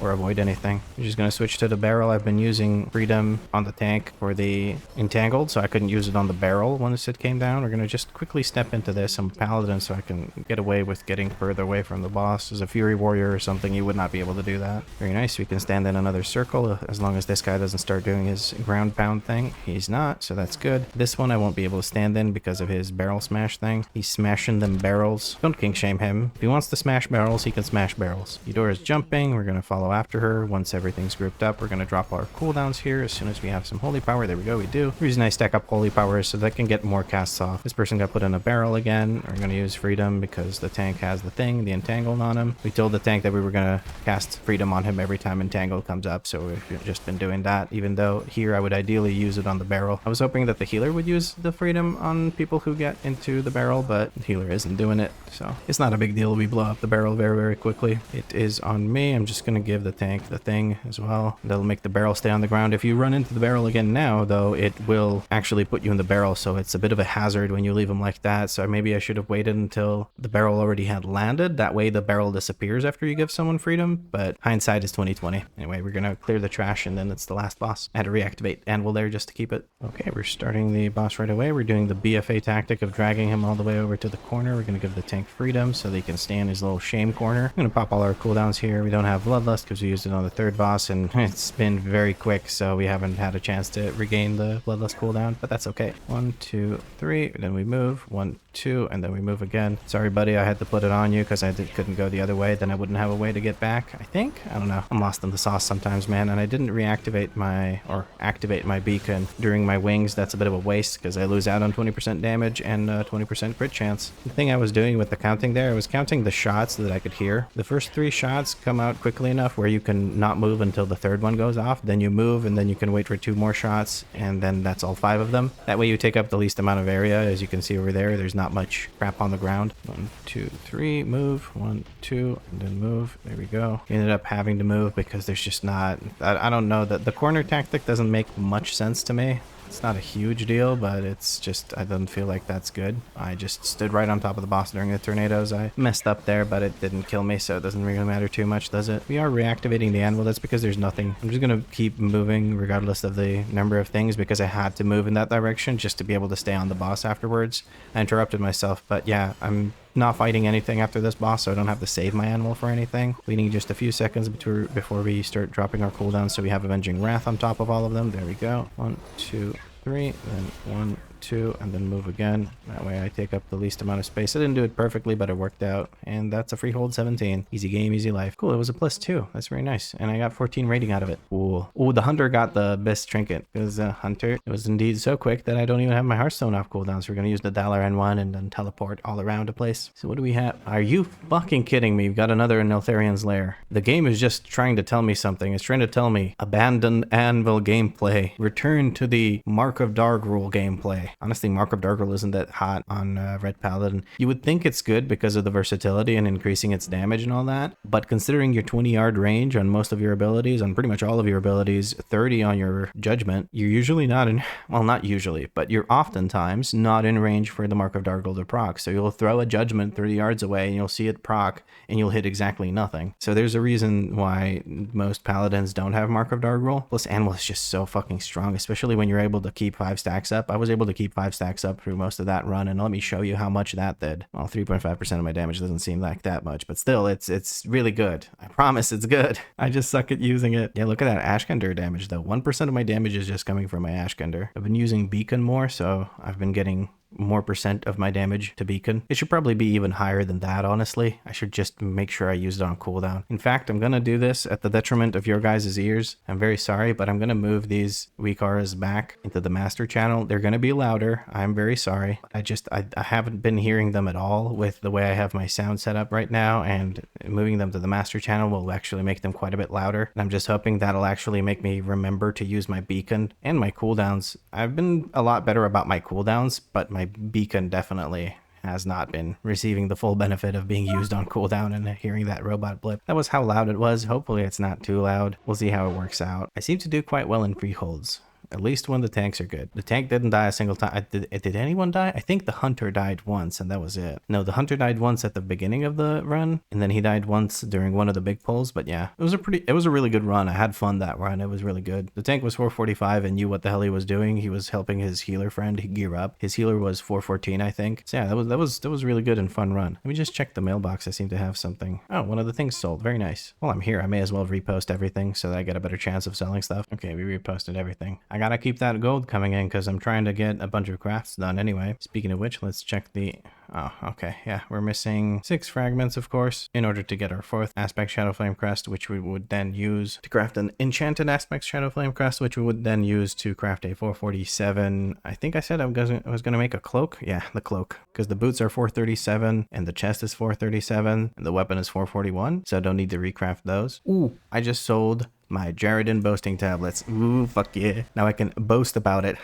or avoid anything. I'm just going to switch to the barrel. I've been using freedom on the tank for the entangled, so I couldn't use it on the barrel once it came down. We're going to just quickly step into this. I'm paladin, so I can get away with getting further away from the boss. As a fury warrior or something, you would not be able to do that. Very nice. We can stand in another circle as long as this guy doesn't start doing his ground pound thing. He's not, so that's good. This one I won't be able to stand in because of his barrel smash thing. He's smashing them barrels. Don't kink shame him. If he wants to smash barrels, he can smash barrels. Eudora's jumping. We're going to follow after her. Once everything's grouped up, we're going to drop our cooldowns here as soon as we have some holy power. There we go, we do. The reason I stack up holy power is so that I can get more casts off. This person got put in a barrel again. We're going to use freedom because the tank has the thing, the entangled on him. We told the tank that we were going to cast freedom on him every time entangled comes up, so we've just been doing that, even though here I would ideally use it on the barrel. I was hoping that the healer would use the freedom on people who get into the barrel, but the healer isn't doing it, so it's not a big deal. We blow up the barrel very, very quickly. It is on me. I'm just going to give give the tank the thing as well. That'll make the barrel stay on the ground. If you run into the barrel again now, though, it will actually put you in the barrel, so it's a bit of a hazard when you leave them like that. So maybe I should have waited until the barrel already had landed. That way the barrel disappears after you give someone freedom, but hindsight is 2020. Anyway, we're gonna clear the trash, and then it's the last boss. I had to reactivate Anvil there just to keep it. Okay, we're starting the boss right away. We're doing the BFA tactic of dragging him all the way over to the corner. We're gonna give the tank freedom so they can stay in his little shame corner. I'm gonna pop all our cooldowns here. We don't have Bloodlust because we used it on the third boss, and it's been very quick, so we haven't had a chance to regain the Bloodlust cooldown, but that's okay. 1, 2, 3, then we move. 1, 2, and then we move again. Sorry, buddy, I had to put it on you because I couldn't go the other way. Then I wouldn't have a way to get back, I think. I don't know. I'm lost in the sauce sometimes, man, and I didn't reactivate activate my beacon during my wings. That's a bit of a waste because I lose out on 20% damage and 20% crit chance. The thing I was doing with the counting there, I was counting the shots that I could hear. The first 3 shots come out quickly enough where you can not move until the third one goes off. Then you move, and then you can wait for 2 more shots, and then that's all 5 of them. That way you take up the least amount of area. As you can see over there, there's not much crap on the ground. 1, 2, 3, move. 1, 2, and then move. There we go. You ended up having to move because there's just not... I don't know, that the corner tactic doesn't make much sense to me. It's not a huge deal, but it's just, I don't feel like that's good. I just stood right on top of the boss during the tornadoes. I messed up there, but it didn't kill me, so it doesn't really matter too much, does it? We are reactivating the anvil. That's because there's nothing. I'm just gonna keep moving regardless of the number of things because I had to move in that direction just to be able to stay on the boss afterwards. I interrupted myself, but yeah, I'm not fighting anything after this boss, so I don't have to save my animal for anything. Waiting just a few seconds before we start dropping our cooldowns, so we have Avenging Wrath on top of all of them. There we go. 1, 2, 3, then 1, 2, and then move again. That way I take up the least amount of space. I didn't do it perfectly, but it worked out. And that's a Freehold 17. Easy game, easy life. Cool, it was a +2. That's very nice. And I got 14 rating out of it. Cool. Oh, the Hunter got the best trinket. Because Hunter, it was indeed so quick that I don't even have my Hearthstone off cooldown. So we're going to use the Dollar N1 and then teleport all around the place. So what do we have? Are you fucking kidding me? We've got another Neltharion's Lair. The game is just trying to tell me something. It's trying to tell me, abandon Anvil gameplay. Return to the Mark of Dargrul gameplay. Honestly, Mark of Dargrul isn't that hot on Ret Paladin. You would think it's good because of the versatility and increasing its damage and all that, but considering your 20-yard range on most of your abilities, on pretty much all of your abilities, 30 on your judgment, you're usually not in, well, not usually, but you're oftentimes not in range for the Mark of Dargrul to proc. So you'll throw a judgment 30 yards away and you'll see it proc and you'll hit exactly nothing. So there's a reason why most paladins don't have Mark of Dargrul. Plus, Anvil is just so fucking strong, especially when you're able to keep 5 stacks up. I was able to keep 5 stacks up through most of that run, and let me show you how much that did. Well, 3.5% of my damage doesn't seem like that much, but still, it's really good. I promise it's good. I just suck at using it. Yeah, look at that Ashkender damage, though. 1% of my damage is just coming from my Ashkender. I've been using Beacon more, so I've been getting more % of my damage to Beacon. It should probably be even higher than that, honestly. I should just make sure I use it on cooldown. In fact, I'm gonna do this at the detriment of your guys' ears. I'm very sorry, but I'm gonna move these WeakAuras back into the master channel. They're gonna be louder. I'm very sorry. I haven't been hearing them at all with the way I have my sound set up right now, and moving them to the master channel will actually make them quite a bit louder. And I'm just hoping that'll actually make me remember to use my Beacon and my cooldowns. I've been a lot better about my cooldowns, but my Beacon definitely has not been receiving the full benefit of being used on cooldown and hearing that robot blip. That was how loud it was. Hopefully it's not too loud. We'll see how it works out. I seem to do quite well in Freeholds. At least when the tanks are good. The tank didn't die a single time. Did anyone die? I think the Hunter died once, and that was it. No, the Hunter died once at the beginning of the run, and then he died once during one of the big pulls. But yeah, it was a really good run. I had fun that run. It was really good. The tank was 445 and knew what the hell he was doing. He was helping his healer friend gear up. His healer was 414, I think. So yeah, that was really good and fun run. Let me just check the mailbox. I seem to have something. Oh, one of the things sold. Very nice. Well, I'm here. I may as well repost everything so that I get a better chance of selling stuff. Okay, we reposted everything. I gotta keep that gold coming in because I'm trying to get a bunch of crafts done anyway. Speaking of which, let's check the... Oh, okay. Yeah, we're missing 6 fragments, of course, in order to get our 4th Aspect Shadow Flame Crest, which we would then use to craft an Enchanted Aspect Shadow Flame Crest, which we would then use to craft a 447. I think I said I was going to make a cloak. Yeah, the cloak. Because the boots are 437, and the chest is 437, and the weapon is 441, so I don't need to recraft those. Ooh, I just sold my Jaredin boasting tablets. Ooh, fuck yeah. Now I can boast about it.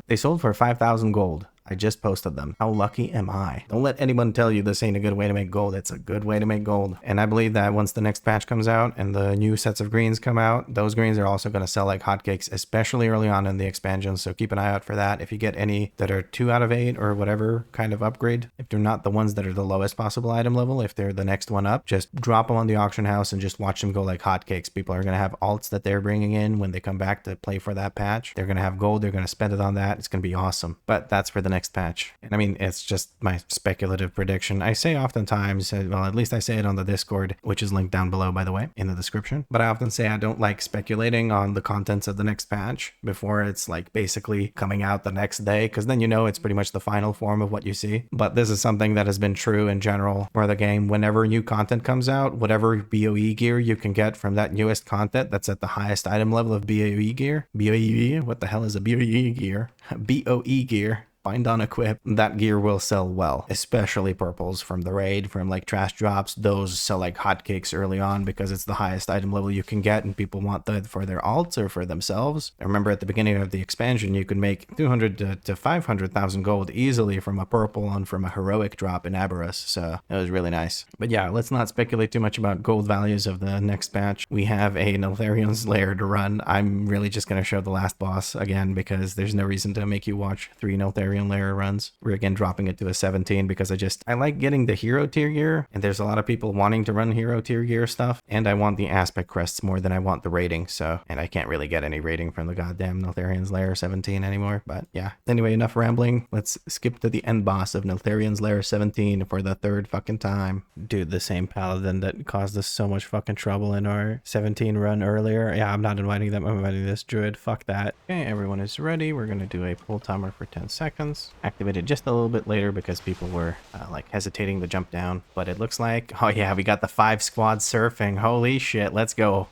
They sold for 5,000 gold. I just posted them. How lucky am I? Don't let anyone tell you this ain't a good way to make gold. It's a good way to make gold. And I believe that once the next patch comes out and the new sets of greens come out, those greens are also going to sell like hotcakes, especially early on in the expansion. So keep an eye out for that. If you get any that are 2 out of 8 or whatever kind of upgrade, if they're not the ones that are the lowest possible item level, if they're the next one up, just drop them on the auction house and just watch them go like hotcakes. People are going to have alts that they're bringing in when they come back to play for that patch. They're going to have gold. They're going to spend it on that. It's going to be awesome. But that's for the next patch. And I mean, it's just my speculative prediction. I say oftentimes, well, at least I say it on the Discord, which is linked down below, by the way, in the description. But I often say I don't like speculating on the contents of the next patch before it's like basically coming out the next day, because then you know it's pretty much the final form of what you see. But this is something that has been true in general for the game. Whenever new content comes out, whatever BOE gear you can get from that newest content that's at the highest item level of BOE gear. BOE? What the hell is a BOE gear? BOE gear. Bind on equip, that gear will sell well, especially purples from the raid, from like trash drops. Those sell like hotcakes early on because it's the highest item level you can get and people want that for their alts or for themselves. I remember at the beginning of the expansion you could make 200 to 500,000 gold easily from a purple and from a heroic drop in Aberrus, so it was really nice. But yeah, let's not speculate too much about gold values of the next patch. We have a Neltharion's Lair to run. I'm really just going to show the last boss again because there's no reason to make you watch 3 Neltharion Lair runs. We're again dropping it to a 17 because I like getting the hero tier gear, and there's a lot of people wanting to run hero tier gear stuff, and I want the aspect crests more than I want the rating, so, and I can't really get any rating from the goddamn Neltharion's Lair 17 anymore, but yeah. Anyway, enough rambling. Let's skip to the end boss of Neltharion's Lair 17 for the 3rd fucking time. Dude, the same paladin that caused us so much fucking trouble in our 17 run earlier. Yeah, I'm not inviting them. I'm inviting this druid. Fuck that. Okay, everyone is ready. We're gonna do a pull timer for 10 seconds. Activated just a little bit later because people were like hesitating to jump down, but it looks like, oh yeah, we got the 5 squads surfing. Holy shit, let's go.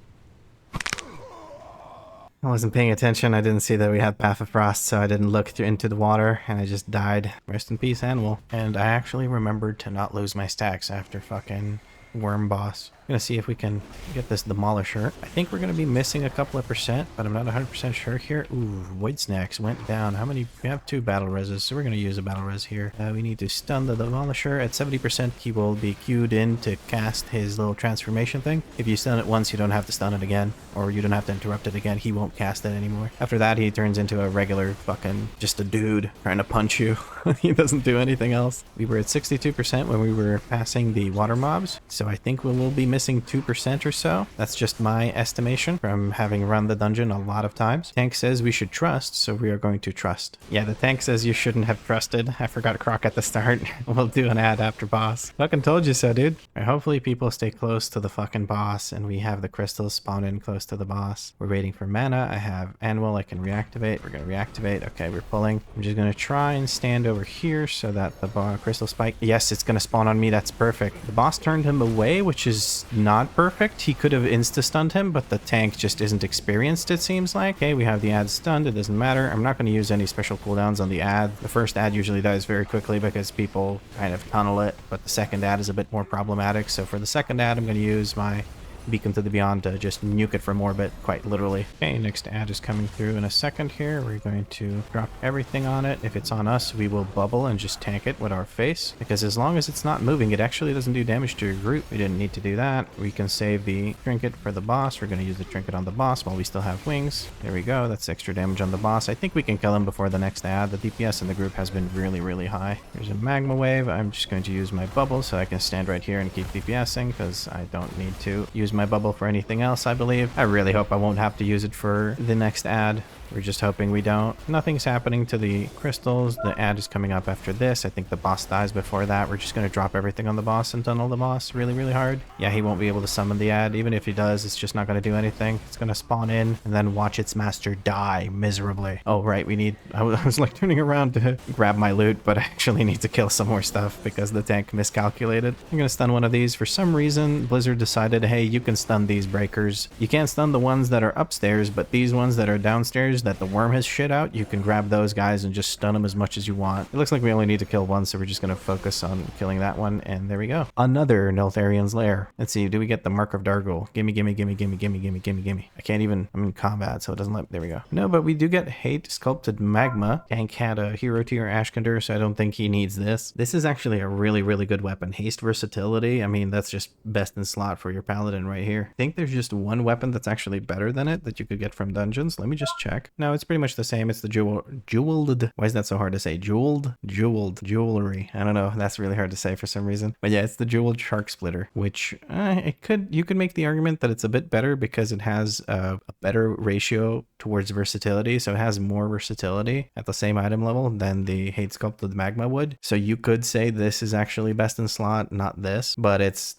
I wasn't paying attention. I didn't see that we had Path of Frost, so I didn't look into the water, and I just died. Rest in peace, animal. And I actually remembered to not lose my stacks after fucking worm boss. I'm gonna see if we can get this demolisher. I think we're gonna be missing a couple of percent, but I'm not 100% sure here. Ooh, void snacks went down. How many? We have 2 battle reses, so we're gonna use a battle res here. We need to stun the demolisher. At 70%, he will be queued in to cast his little transformation thing. If you stun it once, you don't have to stun it again, or you don't have to interrupt it again. He won't cast it anymore. After that, he turns into a regular fucking just a dude trying to punch you. He doesn't do anything else. We were at 62% when we were passing the water mobs, so I think we will be missing 2% or so. That's just my estimation from having run the dungeon a lot of times. Tank says we should trust, so we are going to trust. Yeah, the tank says you shouldn't have trusted. I forgot Croc at the start. We'll do an ad after boss. Fucking told you so, dude. Right, hopefully people stay close to the fucking boss and we have the crystals spawn in close to the boss. We're waiting for mana. I have Anvil I can reactivate. We're gonna reactivate. Okay, we're pulling. I'm just gonna try and stand over here so that the crystal spike, yes, it's gonna spawn on me. That's perfect. The boss turned him away, which is not perfect. He could have insta-stunned him, but the tank just isn't experienced, it seems like. Okay, we have the ad stunned. It doesn't matter. I'm not going to use any special cooldowns on the ad. The first ad usually dies very quickly because people kind of tunnel it, but the second ad is a bit more problematic. So for the second ad, I'm going to use my Beacon to the Beyond to just nuke it for more bit, quite literally. Okay, next ad is coming through in a second here. We're going to drop everything on it. If it's on us, we will bubble and just tank it with our face, because as long as it's not moving, it actually doesn't do damage to your group. We didn't need to do that. We can save the trinket for the boss. We're going to use the trinket on the boss while we still have wings. There we go. That's extra damage on the boss. I think we can kill him before the next ad. The DPS in the group has been really, really high. There's a magma wave. I'm just going to use my bubble so I can stand right here and keep DPSing, because I don't need to use my bubble for anything else, I believe. I really hope I won't have to use it for the next ad. We're just hoping we don't. Nothing's happening to the crystals. The ad is coming up after this. I think the boss dies before that. We're just going to drop everything on the boss and tunnel the boss really, really hard. Yeah, he won't be able to summon the ad. Even if he does, it's just not going to do anything. It's going to spawn in and then watch its master die miserably. Oh, right. We need... I was like turning around to grab my loot, but I actually need to kill some more stuff because the tank miscalculated. I'm going to stun one of these. For some reason, Blizzard decided, hey, you can stun these breakers. You can't stun the ones that are upstairs, but these ones that are downstairs, healers that the worm has shit out, you can grab those guys and just stun them as much as you want. It looks like we only need to kill one, so we're just going to focus on killing that one, and there we go. Another Neltharion's Lair. Let's see, do we get the Mark of Dargul? Gimme, gimme, gimme, gimme, gimme, gimme, gimme, gimme. I can't even, I'm in combat, so it doesn't let, there we go. No, but we do get Hate Sculpted Magma. Tank had a hero tier Ashkender, so I don't think he needs this. This is actually a really, really good weapon. Haste versatility, I mean, that's just best in slot for your paladin right here. I think there's just one weapon that's actually better than it that you could get from dungeons. Let me just check. No, it's pretty much the same. It's the jeweled, why is that so hard to say? Jeweled jewelry. I don't know. That's really hard to say for some reason. But yeah, it's the jeweled shark splitter, which you could make the argument that it's a bit better because it has a better ratio towards versatility. So it has more versatility at the same item level than the Hate Sculpted Magma would. So you could say this is actually best in slot, not this, but it's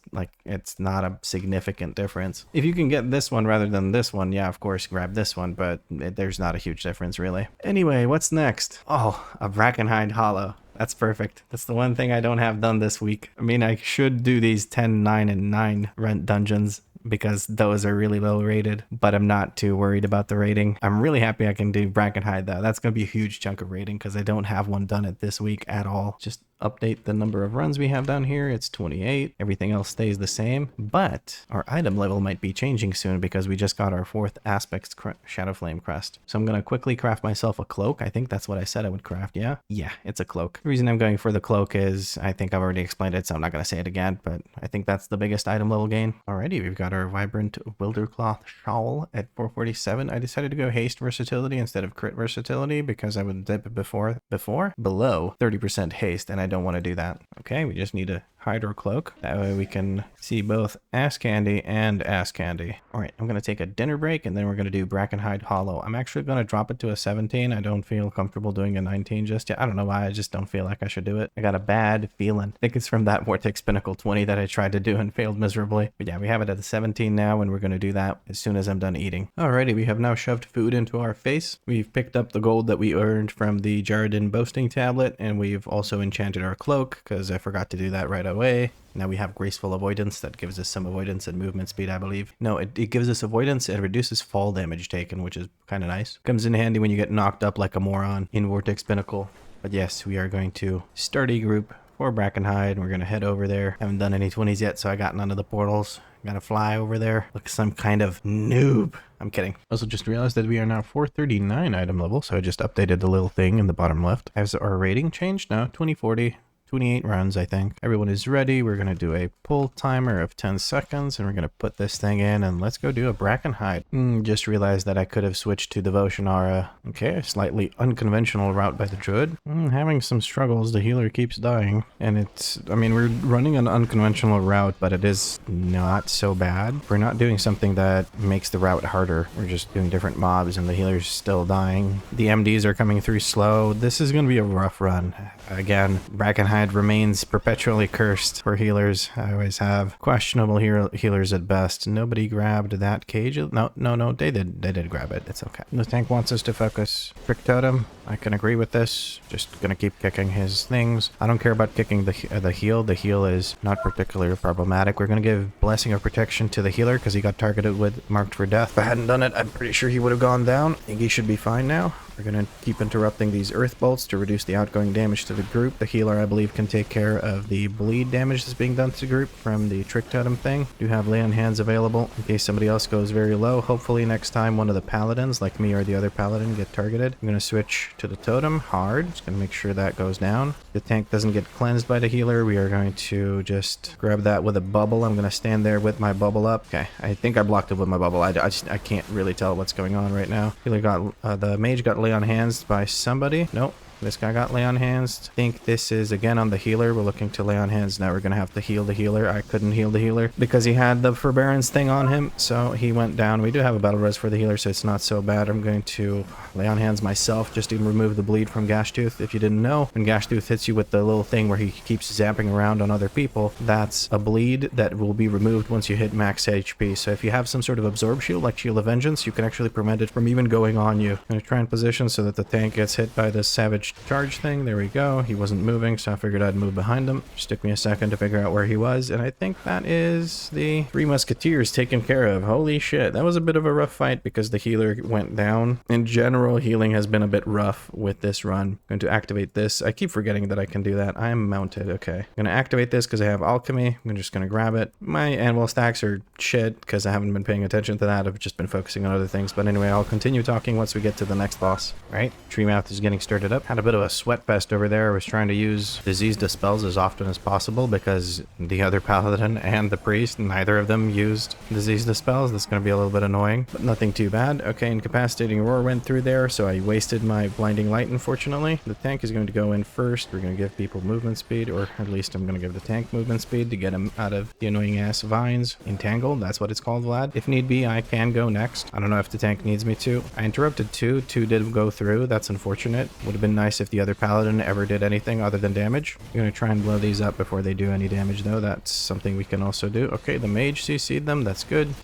not a significant difference. If you can get this one rather than this one, yeah, of course, grab this one, but there's not a huge difference really. Anyway, what's next? Oh, a Brackenhide Hollow. That's perfect. That's the one thing I don't have done this week. I mean, I should do these 10, 9, and 9 rent dungeons because those are really low rated, but I'm not too worried about the rating. I'm really happy I can do Brackenhide though. That's going to be a huge chunk of rating because I don't have one done it this week at all. Just update the number of runs we have down here. It's 28. Everything else stays the same, but our item level might be changing soon because we just got our 4th Aspects Shadowflame Crest. So I'm going to quickly craft myself a cloak. I think that's what I said I would craft. Yeah, it's a cloak. The reason I'm going for the cloak is I think I've already explained it, so I'm not going to say it again, but I think that's the biggest item level gain. Alrighty, we've got our Vibrant Wildercloth Shawl at 447. I decided to go haste versatility instead of crit versatility because I would dip below 30% haste, and I don't want to do that. Okay, we just need a Hydro Cloak. That way we can see both Ass Candy and Ass Candy. All right, I'm going to take a dinner break and then we're going to do Brackenhide Hollow. I'm actually going to drop it to a 17. I don't feel comfortable doing a 19 just yet. I don't know why, I just don't feel like I should do it. I got a bad feeling. I think it's from that Vortex Pinnacle 20 that I tried to do and failed miserably. But yeah, we have it at the 17 now and we're going to do that as soon as I'm done eating. Alrighty, we have now shoved food into our face. We've picked up the gold that we earned from the Jaredin boasting tablet, and we've also enchanted our cloak because I forgot to do that right away. Now we have Graceful Avoidance that gives us some avoidance and movement speed, I believe. No, it gives us avoidance and reduces fall damage taken, which is kind of nice. Comes in handy when you get knocked up like a moron in Vortex Pinnacle. But yes, we are going to start a group for Brackenhide. We're going to head over there. Haven't done any 20s yet, so I got none of the portals. Gotta fly over there. Look, some kind of noob. I'm kidding. Also just realized that we are now 439 item level, so I just updated the little thing in the bottom left. Has our rating changed? No, 2040. 28 runs, I think. Everyone is ready. We're going to do a pull timer of 10 seconds, and we're going to put this thing in, and let's go do a Brackenhide. Just realized that I could have switched to Devotion Aura. Okay, a slightly unconventional route by the Druid. Having some struggles. The healer keeps dying, and it's, I mean, we're running an unconventional route, but it is not so bad. We're not doing something that makes the route harder. We're just doing different mobs, and the healer's still dying. The MDs are coming through slow. This is going to be a rough run. Again, Brackenhide remains perpetually cursed for healers. I always have questionable healers at best. Nobody grabbed that cage. No, they did grab it. It's okay. The tank wants us to focus Trick Totem. I can agree with this. Just gonna keep kicking his things. I don't care about kicking the heal. The heal is not particularly problematic. We're gonna give Blessing of Protection to the healer because he got targeted with Marked for Death. If I hadn't done it, I'm pretty sure he would have gone down. I think he should be fine now. We're gonna keep interrupting these Earth Bolts to reduce the outgoing damage to the group. The healer, I believe, can take care of the bleed damage that's being done to the group from the Trick Totem thing. Do have Lay on Hands available in case somebody else goes very low. Hopefully next time one of the paladins, like me or the other paladin, get targeted. I'm gonna switch to the totem hard. Just gonna make sure that goes down. The tank doesn't get cleansed by the healer. We are going to just grab that with a bubble. I'm gonna stand there with my bubble up. Okay, I think I blocked it with my bubble. I can't really tell what's going on right now. Healer got the mage got Lay on Hands by somebody. Nope. This guy got Lay on Hands. I think this is again on the healer. We're looking to Lay on Hands. Now we're going to have to heal the healer. I couldn't heal the healer because he had the Forbearance thing on him. So he went down. We do have a battle res for the healer, so it's not so bad. I'm going to Lay on Hands myself just to remove the bleed from Gashtooth. If you didn't know, when Gashtooth hits you with the little thing where he keeps zapping around on other people, that's a bleed that will be removed once you hit max HP. So if you have some sort of absorb shield like Shield of Vengeance, you can actually prevent it from even going on you. I'm going to try and position so that the tank gets hit by the Savage charge thing. There we go. He wasn't moving, so I figured I'd move behind him. Just took me a second to figure out where he was, and I think that is the 3 musketeers taken care of. Holy shit, that was a bit of a rough fight because the healer went down. In general, healing has been a bit rough with this run. I'm going to activate this. I keep forgetting that I can do that. I am mounted. Okay. I'm going to activate this because I have alchemy. I'm just going to grab it. My anvil stacks are shit because I haven't been paying attention to that. I've just been focusing on other things. But anyway, I'll continue talking once we get to the next boss. Right? Treemouth is getting started up. Had a bit of a sweat fest over there. I was trying to use disease dispels as often as possible because the other paladin and the priest, neither of them used disease dispels. That's going to be a little bit annoying, but nothing too bad. Okay, incapacitating roar went through there, so I wasted my blinding light, unfortunately. The tank is going to go in first. We're going to give people movement speed, or at least I'm going to give the tank movement speed to get him out of the annoying ass vines. Entangled, that's what it's called, Vlad. If need be, I can go next. I don't know if the tank needs me to. I interrupted two did go through. That's unfortunate. Would have been nice if the other paladin ever did anything other than damage. I'm going to try and blow these up before they do any damage, though. That's something we can also do. Okay, the mage CC'd them. That's good.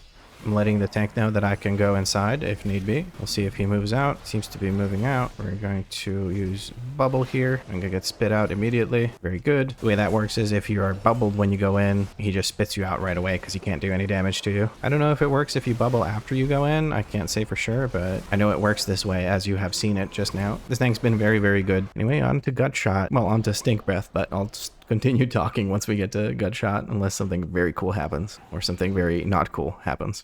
I'm letting the tank know that I can go inside if need be. We'll see if he moves out. Seems to be moving out. We're going to use bubble here. I'm gonna get spit out immediately. Very good. The way that works is if you are bubbled when you go in, he just spits you out right away because he can't do any damage to you. I don't know if it works if you bubble after you go in. I can't say for sure, but I know it works this way as you have seen it just now. This thing's been very, very good. Anyway, on to gut shot. Well, on to stink breath, but I'll just continue talking once we get to gut shot unless something very cool happens or something very not cool happens.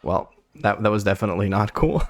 Well, that was definitely not cool.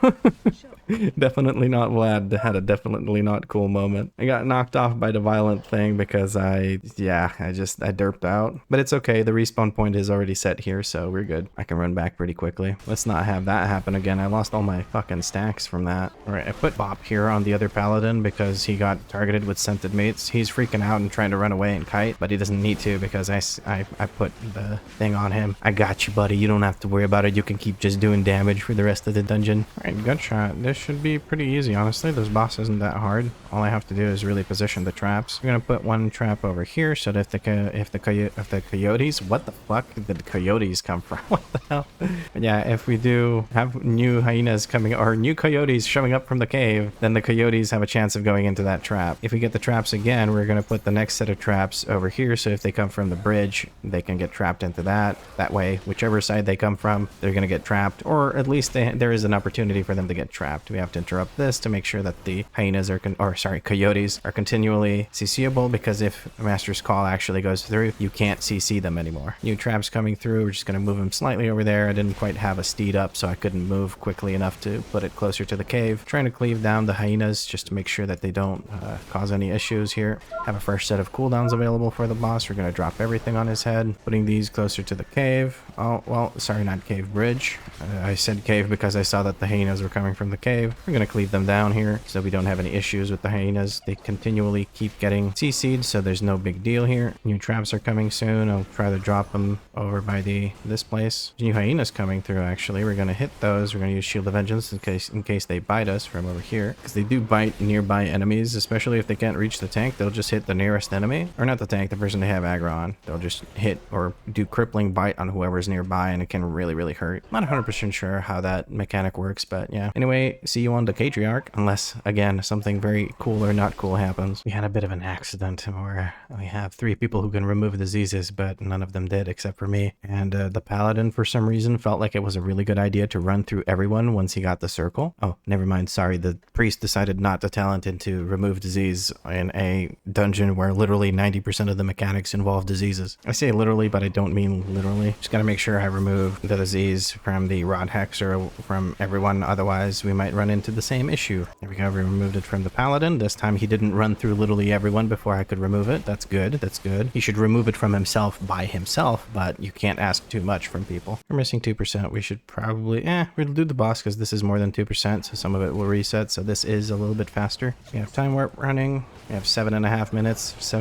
Definitely not Vlad. Had a definitely not cool moment. I got knocked off by the violent thing because I derped out. But it's okay. The respawn point is already set here, so we're good. I can run back pretty quickly. Let's not have that happen again. I lost all my fucking stacks from that. All right, I put Bop here on the other paladin because he got targeted with scented mates. He's freaking out and trying to run away and kite, but he doesn't need to because I put the thing on him. I got you, buddy. You don't have to worry about it. You can keep just doing damage for the rest of the dungeon. All right, gut shot. This should be pretty easy, honestly. This boss isn't that hard. All I have to do is really position the traps. I'm gonna put one trap over here so that if the coyotes, what the fuck did the coyotes come from? What the hell? But yeah, if we do have new hyenas coming or new coyotes showing up from the cave, then the coyotes have a chance of going into that trap. If we get the traps again, we're gonna put the next set of traps over here, so if they come from the bridge, they can get trapped into that. That way, whichever side they come from, they're gonna get trapped, or at least there is an opportunity for them to get trapped. We have to interrupt this to make sure that the hyenas are coyotes are continually CCable, because if Master's Call actually goes through, you can't CC them anymore. New traps coming through. We're just going to move them slightly over there. I didn't quite have a steed up, so I couldn't move quickly enough to put it closer to the cave. Trying to cleave down the hyenas just to make sure that they don't cause any issues here. Have a fresh set of cooldowns available for the boss. We're going to drop everything on his head, putting these closer to the cave. Oh, well, sorry, not cave, bridge. I said cave because I saw that the hyenas were coming from the cave. We're going to cleave them down here so we don't have any issues with the hyenas. They continually keep getting CC'd, so there's no big deal here. New traps are coming soon. I'll try to drop them over by this place. New hyenas coming through, actually. We're going to hit those. We're going to use Shield of Vengeance in case they bite us from over here, because they do bite nearby enemies, especially if they can't reach the tank. They'll just hit the nearest enemy, or not the tank, the person they have aggro on. They'll just hit or do crippling bite on whoever's nearby, and it can really, really hurt. I'm not 100% sure how that mechanic works, but yeah. Anyway, see you on the Catriarch, unless, again, something very cool or not cool happens. We had a bit of an accident where we have 3 people who can remove diseases, but none of them did except for me. And the paladin, for some reason, felt like it was a really good idea to run through everyone once he got the circle. Oh, never mind. Sorry. The priest decided not to talent into remove disease in a dungeon where literally 90% of the mechanics involve diseases. I say literally, but I don't mean literally. Just gotta make sure I remove the disease from the rod hex or from everyone. Otherwise, we might run into the same issue. There we go. We removed it from the paladin. This time he didn't run through literally everyone before I could remove it. That's good. That's good. He should remove it from himself by himself, but you can't ask too much from people. We're missing 2%. We should probably, we'll do the boss because this is more than 2%, so some of it will reset. So this is a little bit faster. We have time warp running. We have 7.5 minutes,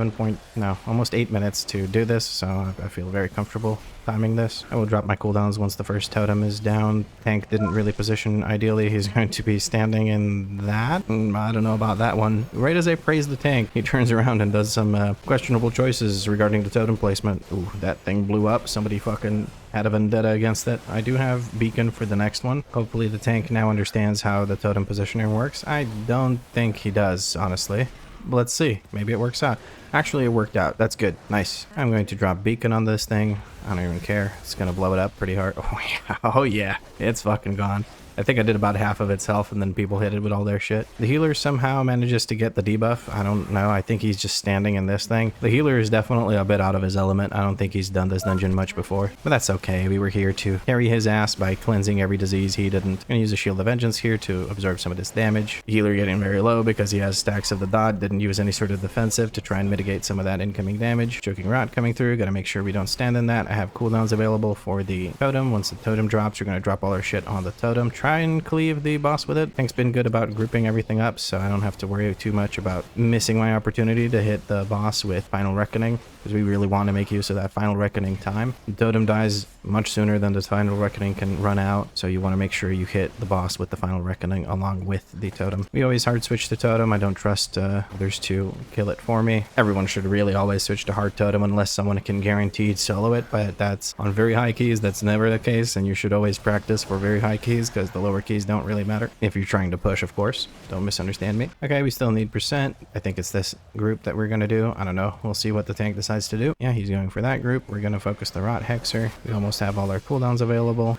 almost 8 minutes to do this. So I feel very comfortable timing this. I will drop my cooldowns once the first totem is down. Tank didn't really position ideally. He's going to be standing in that. I don't know about that one. Right as I praise the tank, he turns around and does some questionable choices regarding the totem placement. Ooh, that thing blew up. Somebody fucking had a vendetta against it. I do have beacon for the next one. Hopefully the tank now understands how the totem positioning works. I don't think he does, honestly. But let's see. Maybe it works out. Actually, it worked out. That's good. Nice. I'm going to drop beacon on this thing. I don't even care. It's going to blow it up pretty hard. Oh, yeah. Oh, yeah. It's fucking gone. I think I did about half of its health, and then people hit it with all their shit. The healer somehow manages to get the debuff. I don't know. I think he's just standing in this thing. The healer is definitely a bit out of his element. I don't think he's done this dungeon much before. But that's okay. We were here to carry his ass by cleansing every disease he didn't. I'm gonna use a Shield of Vengeance here to absorb some of this damage. The healer getting very low because he has stacks of the dot. Didn't use any sort of defensive to try and mitigate some of that incoming damage. Choking Rot coming through. Gotta make sure we don't stand in that. I have cooldowns available for the totem. Once the totem drops, we're gonna drop all our shit on the totem. Try and cleave the boss with it. Tank's been good about grouping everything up, so I don't have to worry too much about missing my opportunity to hit the boss with Final Reckoning, because we really want to make use of that Final Reckoning time. The totem dies much sooner than the Final Reckoning can run out, so you want to make sure you hit the boss with the Final Reckoning along with the totem. We always hard switch the totem. I don't trust others to kill it for me. Everyone should really always switch to hard totem unless someone can guaranteed solo it, but that's on very high keys. That's never the case, and you should always practice for very high keys because the lower keys don't really matter. If you're trying to push, of course. Don't misunderstand me. Okay, we still need percent. I think it's this group that we're going to do. I don't know. We'll see what the tank decides to do. Yeah, he's going for that group. We're going to focus the Rot Hexer. We almost have all our cooldowns available.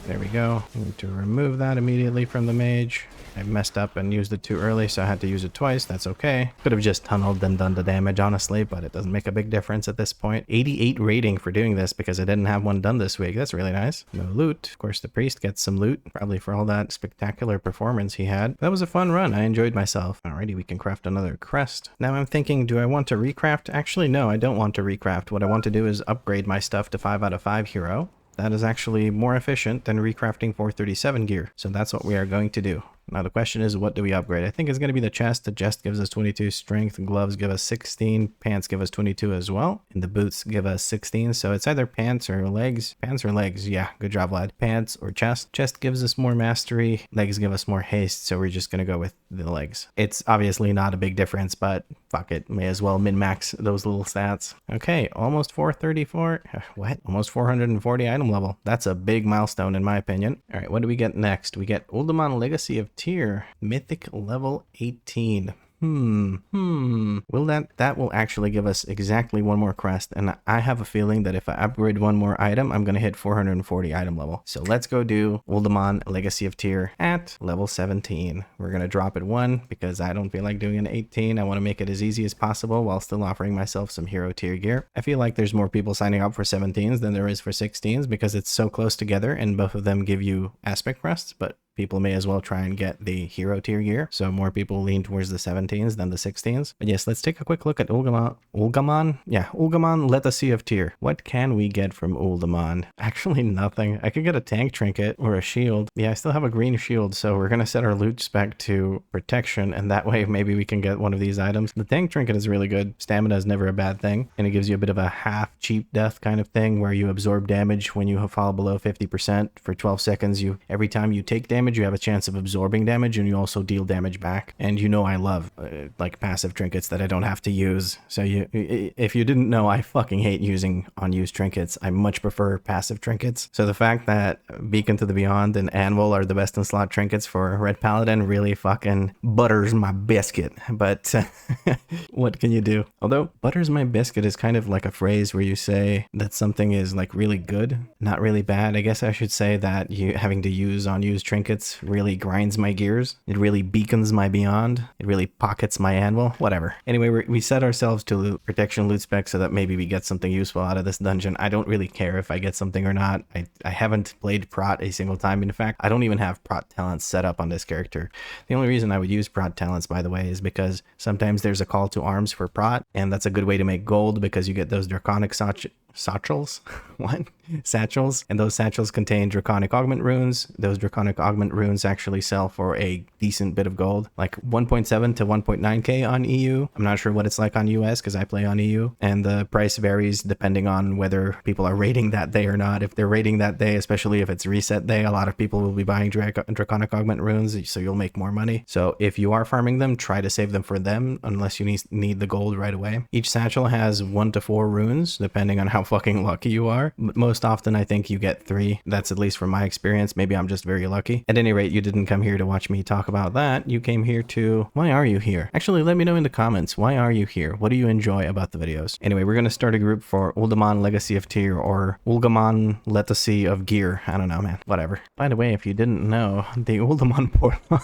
There we go. I need to remove that immediately from the mage. I messed up and used it too early, so I had to use it twice. That's okay. Could have just tunneled and done the damage, honestly, but it doesn't make a big difference at this point. 88 rating for doing this because I didn't have one done this week. That's really nice. No loot. Of course, the priest gets some loot, probably for all that spectacular performance he had. That was a fun run. I enjoyed myself. Alrighty, we can craft another crest. Now I'm thinking, do I want to recraft? Actually, no, I don't want to recraft. What I want to do is upgrade my stuff to 5 out of 5 hero. That is actually more efficient than recrafting 437 gear. So that's what we are going to do. Now the question is, what do we upgrade? I think it's going to be the chest. The chest gives us 22 strength, gloves give us 16, pants give us 22 as well, and the boots give us 16. So it's either pants or legs. Pants or legs. Yeah, good job, lad. Pants or chest. Chest gives us more mastery, legs give us more haste, so we're just going to go with the legs. It's obviously not a big difference, but fuck it. May as well min-max those little stats. Okay, almost 434. What? Almost 440 item level. That's a big milestone in my opinion. All right, what do we get next? We get Uldaman Legacy of Tier, Mythic level 18. Will that will actually give us exactly one more crest, and I have a feeling that if I upgrade one more item, I'm gonna hit 440 item level. So let's go do Uldaman Legacy of Tier at level 17. We're gonna drop it 1 because I don't feel like doing an 18. I want to make it as easy as possible while still offering myself some hero tier gear. I feel like there's more people signing up for 17s than there is for 16s because it's so close together and both of them give you aspect crests, but people may as well try and get the hero tier gear. So more people lean towards the 17s than the 16s. But yes, let's take a quick look at Uldaman. Yeah, Uldaman Legacy of Tier. What can we get from Uldaman? Actually, nothing. I could get a tank trinket or a shield. Yeah, I still have a green shield, so we're going to set our loot spec to protection, and that way maybe we can get one of these items. The tank trinket is really good. Stamina is never a bad thing, and it gives you a bit of a half cheap death kind of thing where you absorb damage when you fall below 50% for 12 seconds. Every time you take damage, you have a chance of absorbing damage, and you also deal damage back. And you know I love like passive trinkets that I don't have to use. So if you didn't know, I fucking hate using unused trinkets. I much prefer passive trinkets. So the fact that Beacon to the Beyond and Anvil are the best in slot trinkets for Ret Paladin really fucking butters my biscuit. But what can you do? Although butters my biscuit is kind of like a phrase where you say that something is like really good, not really bad. I guess I should say that you having to use unused trinkets really grinds my gears. It really beacons my Beyond. It really pockets my Anvil. Whatever. Anyway, we set ourselves to protection loot spec so that maybe we get something useful out of this dungeon. I don't really care if I get something or not. I haven't played Prot a single time. In fact, I don't even have Prot talents set up on this character. The only reason I would use Prot talents, by the way, is because sometimes there's a call to arms for Prot, and that's a good way to make gold because you get those draconic satchels. What? Satchels. And those satchels contain draconic augment runes. Those draconic augment runes actually sell for a decent bit of gold, like 1.7 to 1.9k on EU. I'm not sure what it's like on US because I play on EU, and the price varies depending on whether people are raiding that day or not. If they're raiding that day, especially if it's reset day, a lot of people will be buying draconic augment runes, so you'll make more money. So if you are farming them, try to save them for them unless you need the gold right away. Each satchel has 1 to 4 runes depending on how how fucking lucky you are. Most often I think you get 3. That's at least from my experience. Maybe I'm just very lucky. At any rate, you didn't come here to watch me talk about that. You came here to... Why are you here? Actually, let me know in the comments. Why are you here? What do you enjoy about the videos? Anyway, we're going to start a group for Uldaman Legacy of Tyr or Uldaman Legacy of Gear. I don't know, man. Whatever. By the way, if you didn't know, the Uldaman portal...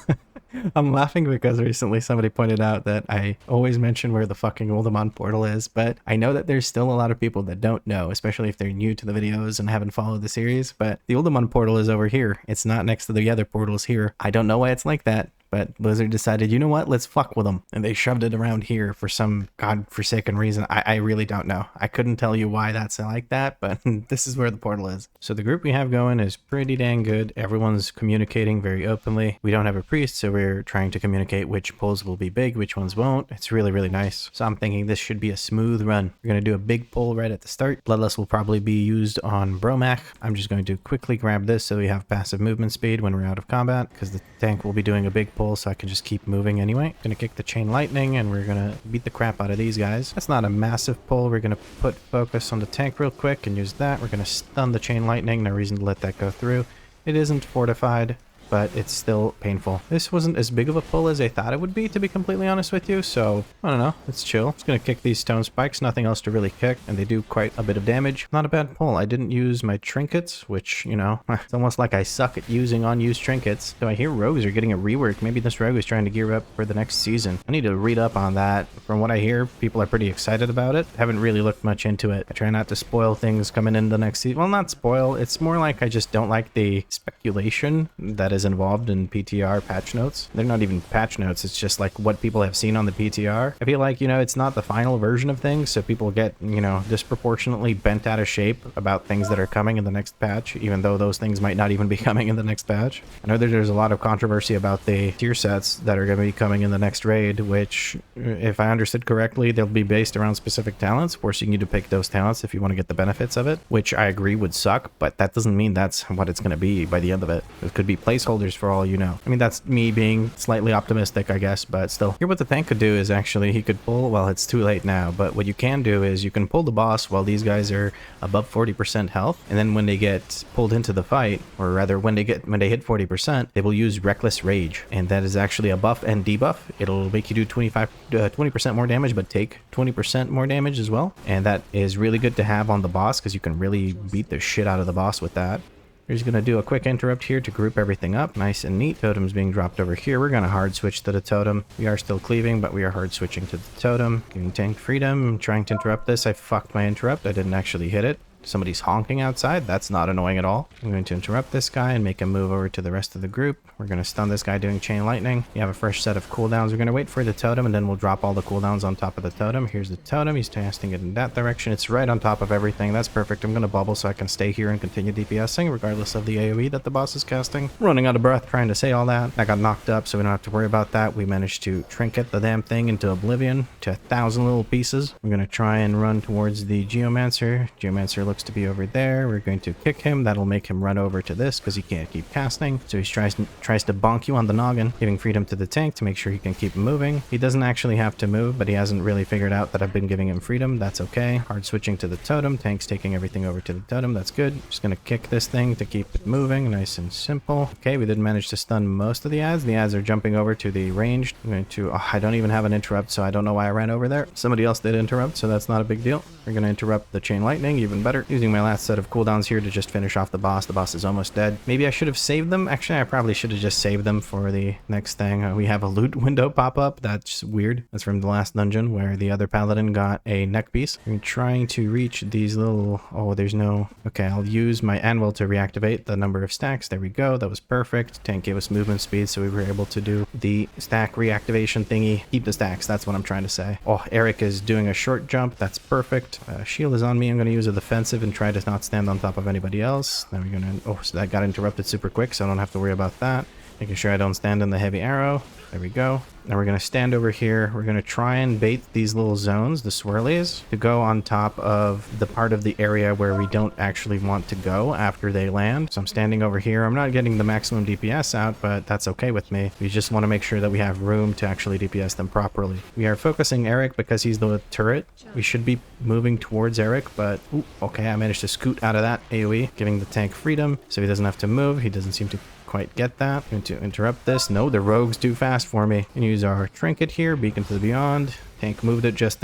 I'm laughing because recently somebody pointed out that I always mention where the fucking Uldaman portal is, but I know that there's still a lot of people that don't know, especially if they're new to the videos and haven't followed the series, but the Uldaman portal is over here. It's not next to the other portals here. I don't know why it's like that. But Blizzard decided, you know what, let's fuck with them. And they shoved it around here for some godforsaken reason. I really don't know. I couldn't tell you why that's like that, but this is where the portal is. So the group we have going is pretty dang good. Everyone's communicating very openly. We don't have a priest, so we're trying to communicate which pulls will be big, which ones won't. It's really, really nice. So I'm thinking this should be a smooth run. We're going to do a big pull right at the start. Bloodlust will probably be used on Bromach. I'm just going to quickly grab this so we have passive movement speed when we're out of combat, because the tank will be doing a big pull, so I can just keep moving anyway. Gonna kick the chain lightning and we're gonna beat the crap out of these guys. That's not a massive pull. We're gonna put focus on the tank real quick and use that. We're gonna stun the chain lightning. No reason to let that go through. It isn't fortified, but it's still painful. This wasn't as big of a pull as I thought it would be, to be completely honest with you, so I don't know, it's chill. Just gonna kick these stone spikes, nothing else to really kick, and they do quite a bit of damage. Not a bad pull. I didn't use my trinkets, which, you know, it's almost like I suck at using unused trinkets. So I hear rogues are getting a rework. Maybe this rogue is trying to gear up for the next season. I need to read up on that. From what I hear, people are pretty excited about it. Haven't really looked much into it. I try not to spoil things coming in the next season. Well, not spoil, it's more like I just don't like the speculation that is involved in PTR patch notes. They're not even patch notes, it's just like what people have seen on the PTR. I feel like, you know, it's not the final version of things, so people get, you know, disproportionately bent out of shape about things that are coming in the next patch, even though those things might not even be coming in the next patch. I know that there's a lot of controversy about the tier sets that are going to be coming in the next raid, which, if I understood correctly, they'll be based around specific talents, forcing you to pick those talents if you want to get the benefits of it, which I agree would suck, but that doesn't mean that's what it's going to be by the end of it. It could be placeholders for all you know. I mean, that's me being slightly optimistic, I guess, but still. Here what the tank could do is actually he could pull, well, it's too late now, but what you can do is you can pull the boss while these guys are above 40% health, and then when they get pulled into the fight, or rather when they hit 40%, they will use Reckless Rage, and that is actually a buff and debuff. It'll make you do 20% more damage, but take 20% more damage as well, and that is really good to have on the boss because you can really beat the shit out of the boss with that. We're just going to do a quick interrupt here to group everything up. Nice and neat. Totem's being dropped over here. We're going to hard switch to the totem. We are still cleaving, but we are hard switching to the totem. Giving tank freedom. I'm trying to interrupt this. I fucked my interrupt. I didn't actually hit it. Somebody's honking outside. That's not annoying at all. I'm going to interrupt this guy and make him move over to the rest of the group. We're going to stun this guy doing chain lightning. We have a fresh set of cooldowns. We're going to wait for the totem and then we'll drop all the cooldowns on top of the totem. Here's the totem. He's casting it in that direction. It's right on top of everything. That's perfect. I'm going to bubble so I can stay here and continue DPSing regardless of the AoE that the boss is casting. Running out of breath trying to say all that. I got knocked up, so we don't have to worry about that. We managed to trinket the damn thing into oblivion to 1,000 little pieces. We're going to try and run towards the Geomancer. Geomancer looks to be over there. We're going to kick him. That'll make him run over to this because he can't keep casting. So he tries to bonk you on the noggin, giving freedom to the tank to make sure he can keep moving. He doesn't actually have to move, but he hasn't really figured out that I've been giving him freedom. That's okay. Hard switching to the totem. Tank's taking everything over to the totem. That's good. Just going to kick this thing to keep it moving. Nice and simple. Okay, we did manage to stun most of the ads. The ads are jumping over to the ranged. I'm going to... Oh, I don't even have an interrupt, so I don't know why I ran over there. Somebody else did interrupt, so that's not a big deal. We're going to interrupt the chain lightning, even better. Using my last set of cooldowns here to just finish off the boss. The boss is almost dead. Maybe I should have saved them. Actually, I probably should have just saved them for the next thing. We have a loot window pop up. That's weird. That's from the last dungeon where the other paladin got a neck piece. I'm trying to reach these little... Oh, there's no... Okay, I'll use my anvil to reactivate the number of stacks. There we go. That was perfect. Tank gave us movement speed, so we were able to do the stack reactivation thingy. Keep the stacks. That's what I'm trying to say. Oh, Eric is doing a short jump. That's perfect. Shield is on me. I'm going to use a defensive and try to not stand on top of anybody else. Then we're going to... Oh, so that got interrupted super quick, so I don't have to worry about that. Making sure I don't stand in the heavy arrow. There we go. Now we're going to stand over here. We're going to try and bait these little zones, the swirlies, to go on top of the part of the area where we don't actually want to go after they land. So I'm standing over here. I'm not getting the maximum DPS out, but that's okay with me. We just want to make sure that we have room to actually DPS them properly. We are focusing Eric because he's the turret. We should be moving towards Eric, but ooh, okay, I managed to scoot out of that AoE, giving the tank freedom so he doesn't have to move. He doesn't seem to quite get that. Going to interrupt this. No, the rogue's too fast for me. And use our trinket here, Beacon to the Beyond. Tank moved it just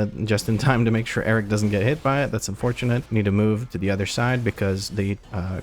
in time to make sure Eric doesn't get hit by it. That's unfortunate. Need to move to the other side because the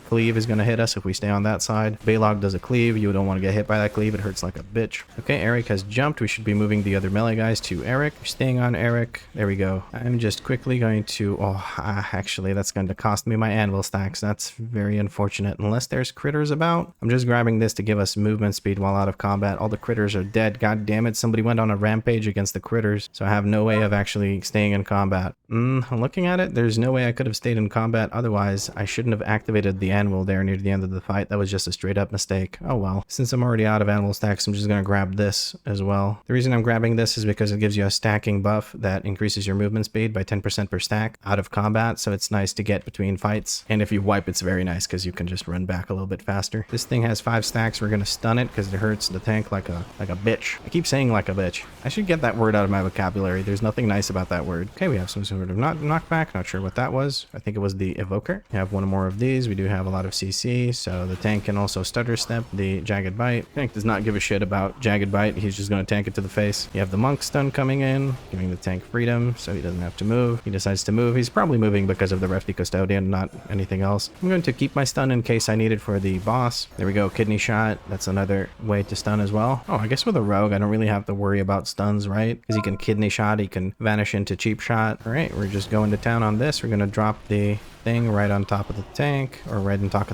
cleave is going to hit us if we stay on that side. Baylog does a cleave. You don't want to get hit by that cleave. It hurts like a bitch. Okay, Eric has jumped. We should be moving the other melee guys to Eric. We're staying on Eric. There we go. I'm just quickly going to... actually, that's going to cost me my anvil stacks. That's very unfortunate. Unless there's critters about. I'm just grabbing this to give us movement speed while out of combat. All the critters are dead. God damn it. Somebody went on a rampage against the critters. So I have no way of actually staying in combat. Looking at it, there's no way I could have stayed in combat. Otherwise, I shouldn't have activated the anvil there near the end of the fight. That was just a straight up mistake. Oh well. Since I'm already out of anvil stacks, I'm just going to grab this as well. The reason I'm grabbing this is because it gives you a stacking buff that increases your movement speed by 10% per stack out of combat. So it's nice to get between fights. And if you wipe, it's very nice because you can just run back a little bit faster. This thing has 5 stacks. We're going to stun it because it hurts the tank like a bitch. I keep saying like a bitch. I should get that word out of my vocabulary. There's nothing nice about that word. Okay, we have some sort of knockback. Not sure what that was. I think it was the evoker. We have one more of these. We do have a lot of CC, so the tank can also stutter step the jagged bite. Tank does not give a shit about jagged bite. He's just going to tank it to the face. You have the monk stun coming in, giving the tank freedom, so he doesn't have to move. He decides to move. He's probably moving because of the Refty Custodian, not anything else. I'm going to keep my stun in case I need it for the boss. There we go. Kidney shot. That's another way to stun as well. Oh, I guess with a rogue, I don't really have to worry about stuns, right? Because he can kidney shot. He can vanish into cheap shot. All right, we're just going to town on this. We're going to drop the thing right on top of the tank, or right on top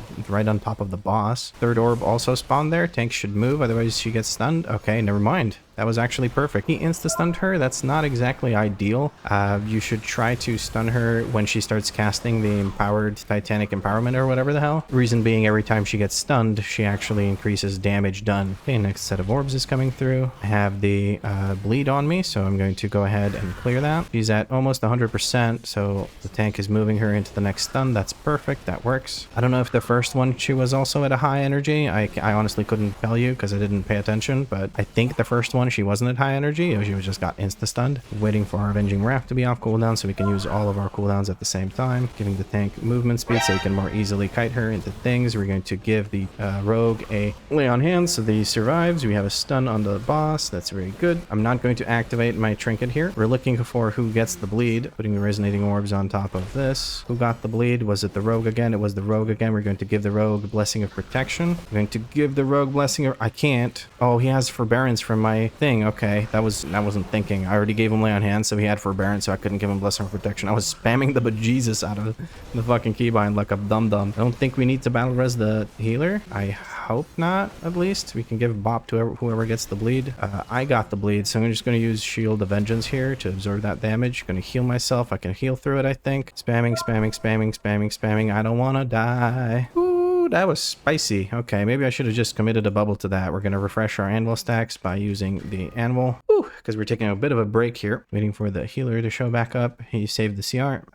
of the boss. Third orb also spawned there. Tank should move, otherwise she gets stunned. Okay, never mind. That was actually perfect. He insta-stunned her. That's not exactly ideal. You should try to stun her when she starts casting the empowered Titanic empowerment or whatever the hell. Reason being, every time she gets stunned, she actually increases damage done. Okay, next set of orbs is coming through. I have the bleed on me, so I'm going to go ahead and clear that. She's at almost 100%, so the tank is moving her into the next stun. That's perfect. That works. I don't know if the first one she was also at a high energy. I honestly couldn't tell you because I didn't pay attention, but I think the first one she wasn't at high energy. She just got insta-stunned. Waiting for our Avenging Wrath to be off cooldown so we can use all of our cooldowns at the same time. Giving the tank movement speed so we can more easily kite her into things. We're going to give the rogue a lay on hands so that he survives. We have a stun on the boss. That's very good. I'm not going to activate my trinket here. We're looking for who gets the bleed. Putting the resonating orbs on top of this. Who got the bleed? Was it the rogue again? It was the rogue again. We're going to give the rogue Blessing of Protection. We're going to give the rogue Blessing of... I can't. Oh, he has forbearance from my thing. Okay, I wasn't thinking. I already gave him lay on hands, so he had forbearance, so I couldn't give him Blessing of Protection. I was spamming the bejesus out of the fucking keybind like a dum-dum. I don't think we need to battle res the healer. I hope not, at least. We can give bop to whoever gets the bleed. I got the bleed, so I'm just going to use Shield of Vengeance here to absorb that damage. Going to heal myself. I can heal through it, I think. Spamming. I don't want to die. Ooh, that was spicy. Okay, maybe I should have just committed a bubble to that. We're going to refresh our anvil stacks by using the anvil. Ooh, because we're taking a bit of a break here. Waiting for the healer to show back up. He saved the CR.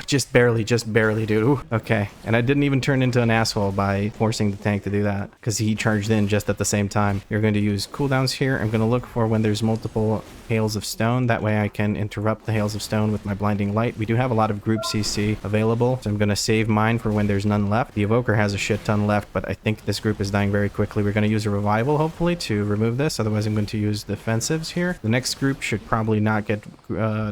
Just barely, dude. Ooh, okay. And I didn't even turn into an asshole by forcing the tank to do that because he charged in just at the same time. You're going to use cooldowns here. I'm going to look for when there's multiple Hails of Stone. That way I can interrupt the Hails of Stone with my Blinding Light. We do have a lot of group CC available, so I'm going to save mine for when there's none left. The Evoker has a shit ton left, but I think this group is dying very quickly. We're going to use a Revival, hopefully, to remove this. Otherwise, I'm going to use defensives here. The next group should probably not get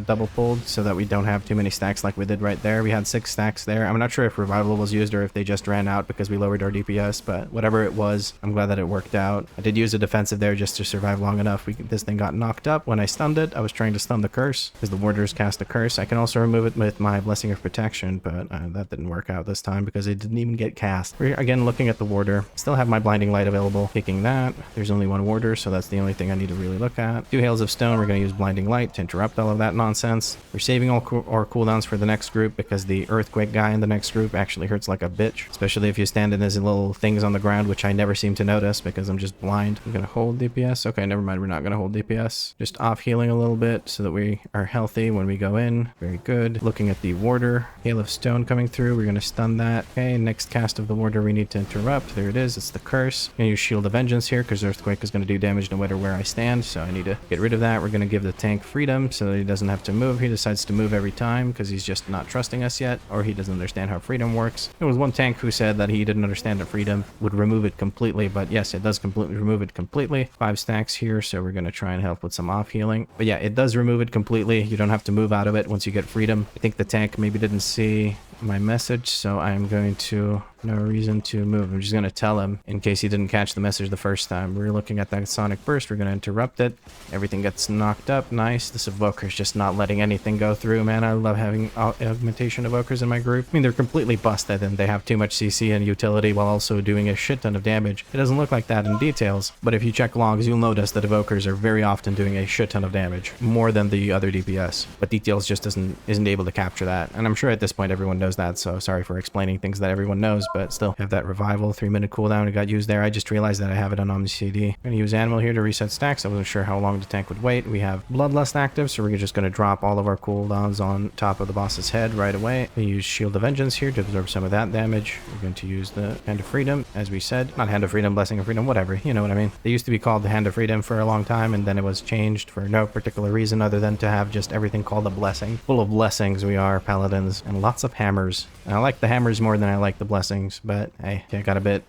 double pulled so that we don't have too many stacks like we did right there. We had 6 stacks there. I'm not sure if Revival was used or if they just ran out because we lowered our DPS, but whatever it was, I'm glad that it worked out. I did use a defensive there just to survive long enough. This thing got knocked up. When I stunned it, I was trying to stun the curse because the warders cast a curse. I can also remove it with my Blessing of Protection, but that didn't work out this time because it didn't even get cast. We're again looking at the warder. Still have my Blinding Light available. Picking that. There's only one warder, so that's the only thing I need to really look at. 2 Hails of Stone. We're going to use Blinding Light to interrupt all of that nonsense. We're saving all our cooldowns for the next group because the earthquake guy in the next group actually hurts like a bitch, especially if you stand in these little things on the ground, which I never seem to notice because I'm just blind. I'm gonna hold DPS. Okay, never mind, we're not gonna hold DPS. Just off healing a little bit so that we are healthy when we go in. Very good. Looking at the warder, hail of stone coming through. We're gonna stun that. Okay, next cast of the warder we need to interrupt. There it is. It's the curse. I'm gonna use shield of vengeance here because earthquake is gonna do damage no matter where I stand, so I need to get rid of that. We're gonna give the tank freedom so that he doesn't have to move. He decides to move every time because he's just not trusting us yet, or he doesn't understand how freedom works. There was one tank who said that he didn't understand that freedom would remove it completely, but yes, it does completely remove it completely. 5 stacks here, so we're gonna try and help with some off healing. But yeah, it does remove it completely. You don't have to move out of it once you get freedom. I think the tank maybe didn't see my message, so I'm going to no reason to move. I'm just going to tell him in case he didn't catch the message the first time. We're looking at that sonic burst. We're going to interrupt it. Everything gets knocked up. Nice. This evoker's just not letting anything go through, man. I love having augmentation evokers in my group. I mean, they're completely busted and they have too much CC and utility while also doing a shit ton of damage. It doesn't look like that in details, but if you check logs, you'll notice that evokers are very often doing a shit ton of damage, more than the other DPS. But details just isn't able to capture that. And I'm sure at this point everyone knows that, so sorry for explaining things that everyone knows, but still. Have that revival, 3-minute cooldown. It got used there. I just realized that I have it on Omni CD. I'm going to use animal here to reset stacks. I wasn't sure how long the tank would wait. We have bloodlust active, so we're just going to drop all of our cooldowns on top of the boss's head right away. We use shield of vengeance here to absorb some of that damage. We're going to use the hand of freedom, as we said. Not hand of freedom, blessing of freedom, whatever. You know what I mean. They used to be called the hand of freedom for a long time, and then it was changed for no particular reason other than to have just everything called a blessing. Full of blessings we are, paladins, and lots of hammers. And I like the hammers more than I like the blessings, but hey, I got a bit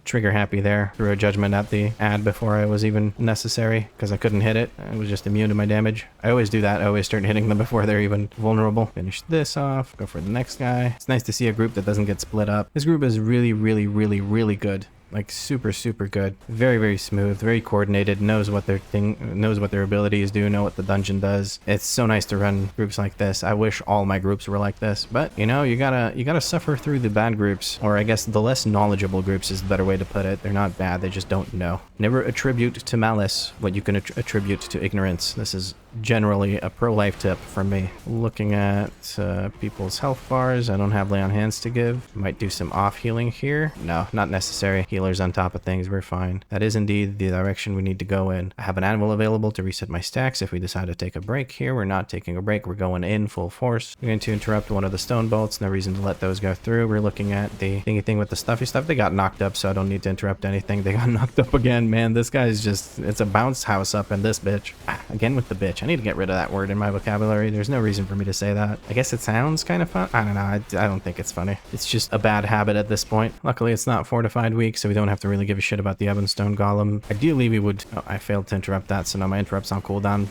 trigger happy there. Threw a judgment at the ad before I was even necessary because I couldn't hit it. I was just immune to my damage. I always do that. I always start hitting them before they're even vulnerable. Finish this off. Go for the next guy. It's nice to see a group that doesn't get split up. This group is really, really, really, really good. Like super good. Very, very smooth, very coordinated, knows what their abilities do, know what the dungeon does. It's so nice to run groups like this. I wish all my groups were like this, but you know, you gotta suffer through the bad groups, or I guess the less knowledgeable groups is the better way to put it. They're not bad, they just don't know. Never attribute to malice what you can attribute to ignorance. This is generally a pro-life tip from me. Looking at people's health bars, I don't have lay on hands to give. Might do some off healing here. No, not necessary. Healers on top of things, we're fine. That is indeed the direction we need to go in. I have an animal available to reset my stacks if we decide to take a break here. We're not taking a break, we're going in full force. We're going to interrupt one of the stone bolts. No reason to let those go through. We're looking at the thingy thing with the stuffy stuff. They got knocked up, so I don't need to interrupt anything. They got knocked up again, man. This guy's just, it's a bounce house up in this bitch. Again with the bitch. I need to get rid of that word in my vocabulary. There's no reason for me to say that. I guess it sounds kind of fun. I don't know. I don't think it's funny. It's just a bad habit at this point. Luckily, it's not fortified week, so we don't have to really give a shit about the Ebonstone Golem. Ideally, we would... Oh, I failed to interrupt that, so now my interrupt's on cooldown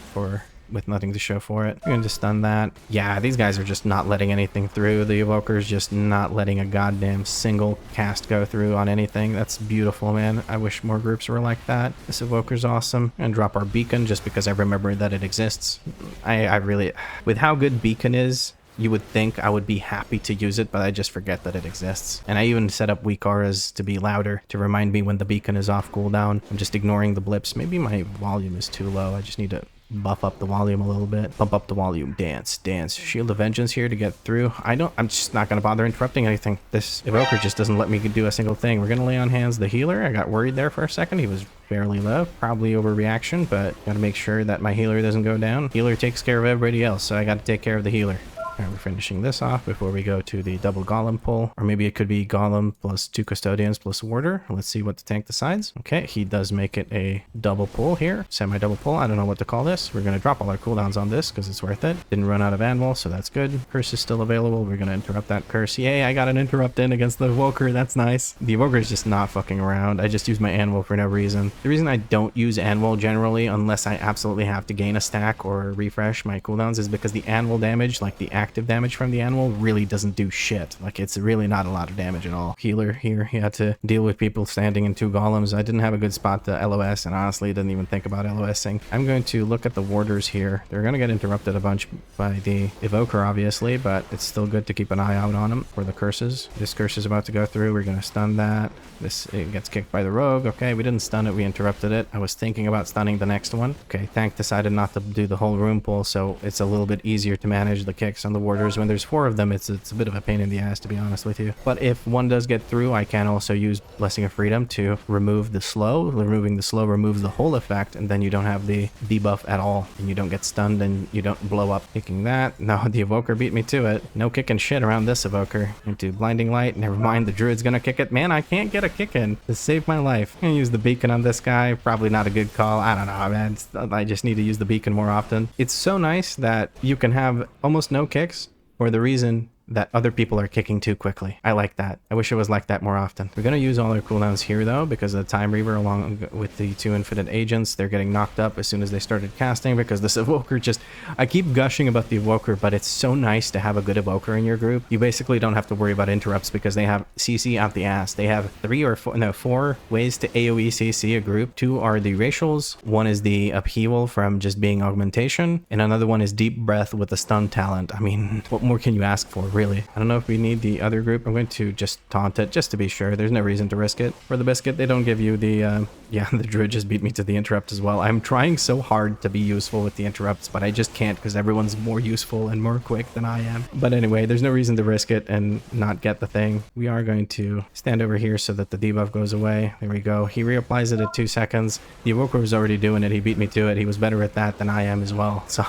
with nothing to show for it. We're going to stun that. Yeah, these guys are just not letting anything through. The evoker's just not letting a goddamn single cast go through on anything. That's beautiful, man. I wish more groups were like that. This evoker's awesome. And drop our beacon just because I remember that it exists. I really... With how good beacon is, you would think I would be happy to use it, but I just forget that it exists. And I even set up WeakAuras to be louder to remind me when the beacon is off cooldown. I'm just ignoring the blips. Maybe my volume is too low. I just need to buff up the volume a little bit. Bump up the volume. Dance. Shield of vengeance here to get through. I'm just not going to bother interrupting anything. This evoker just doesn't let me do a single thing. We're going to lay on hands the healer. I got worried there for a second. He was fairly low. Probably overreaction, but got to make sure that my healer doesn't go down. Healer takes care of everybody else, so I got to take care of the healer. Alright, we're finishing this off before we go to the double golem pull. Or maybe it could be golem plus 2 custodians plus warder. Let's see what the tank decides. Okay, he does make it a double pull here. Semi-double pull. I don't know what to call this. We're going to drop all our cooldowns on this because it's worth it. Didn't run out of animal, so that's good. Curse is still available. We're going to interrupt that curse. Yay, I got an interrupt in against the evoker. That's nice. The evoker is just not fucking around. I just use my animal for no reason. The reason I don't use animal generally, unless I absolutely have to gain a stack or refresh my cooldowns, is because the animal damage, like the reactive damage from the animal really doesn't do shit. Like, it's really not a lot of damage at all. Healer here, he had to deal with people standing in 2 golems. I didn't have a good spot to LOS, and honestly didn't even think about LOSing. I'm going to look at the warders here. They're going to get interrupted a bunch by the evoker, obviously, but it's still good to keep an eye out on them for the curses. This curse is about to go through. We're going to stun that. It gets kicked by the rogue. Okay, we didn't stun it, we interrupted it. I was thinking about stunning the next one. Okay, Tank decided not to do the whole room pull, so it's a little bit easier to manage the kicks on the warders. When there's 4 of them, it's a bit of a pain in the ass, to be honest with you. But if one does get through, I can also use Blessing of Freedom to remove the slow. Removing the slow removes the whole effect, and then you don't have the debuff at all, and you don't get stunned, and you don't blow up. Kicking that. No, the evoker beat me to it. No kicking shit around this evoker. Into Blinding Light. Never mind, the druid's gonna kick it. Man, I can't get a kick in to save my life. I'm gonna use the beacon on this guy. Probably not a good call. I don't know, man. I just need to use the beacon more often. It's so nice that you can have almost no kicks for the reason that other people are kicking too quickly. I like that. I wish it was like that more often. We're going to use all our cooldowns here, though, because of the Time Reaver along with the 2 infinite agents. They're getting knocked up as soon as they started casting, because this evoker just... I keep gushing about the evoker, but it's so nice to have a good evoker in your group. You basically don't have to worry about interrupts because they have CC out the ass. They have 4 ways to AoE CC a group. 2 are the racials. 1 is the upheaval from just being augmentation, and another one is deep breath with the stun talent. I mean, what more can you ask for, really? I don't know if we need the other group. I'm going to just taunt it just to be sure. There's no reason to risk it. For the biscuit, they don't give you the yeah, the druid just beat me to the interrupt as well. I'm trying so hard to be useful with the interrupts, but I just can't because everyone's more useful and more quick than I am. But anyway, there's no reason to risk it and not get the thing. We are going to stand over here so that the debuff goes away. There we go. He reapplies it at 2 seconds. The evoker was already doing it. He beat me to it. He was better at that than I am as well. So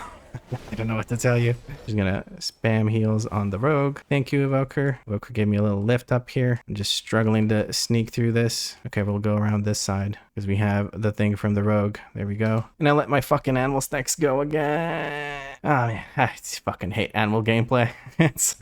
I don't know what to tell you. Just gonna spam heals on the rogue. Thank you, evoker. Evoker gave me a little lift up here. I'm just struggling to sneak through this. Okay, we'll go around this side because we have the thing from the rogue. There we go. And I let my fucking animal stacks go again. Oh man, I fucking hate animal gameplay. It's...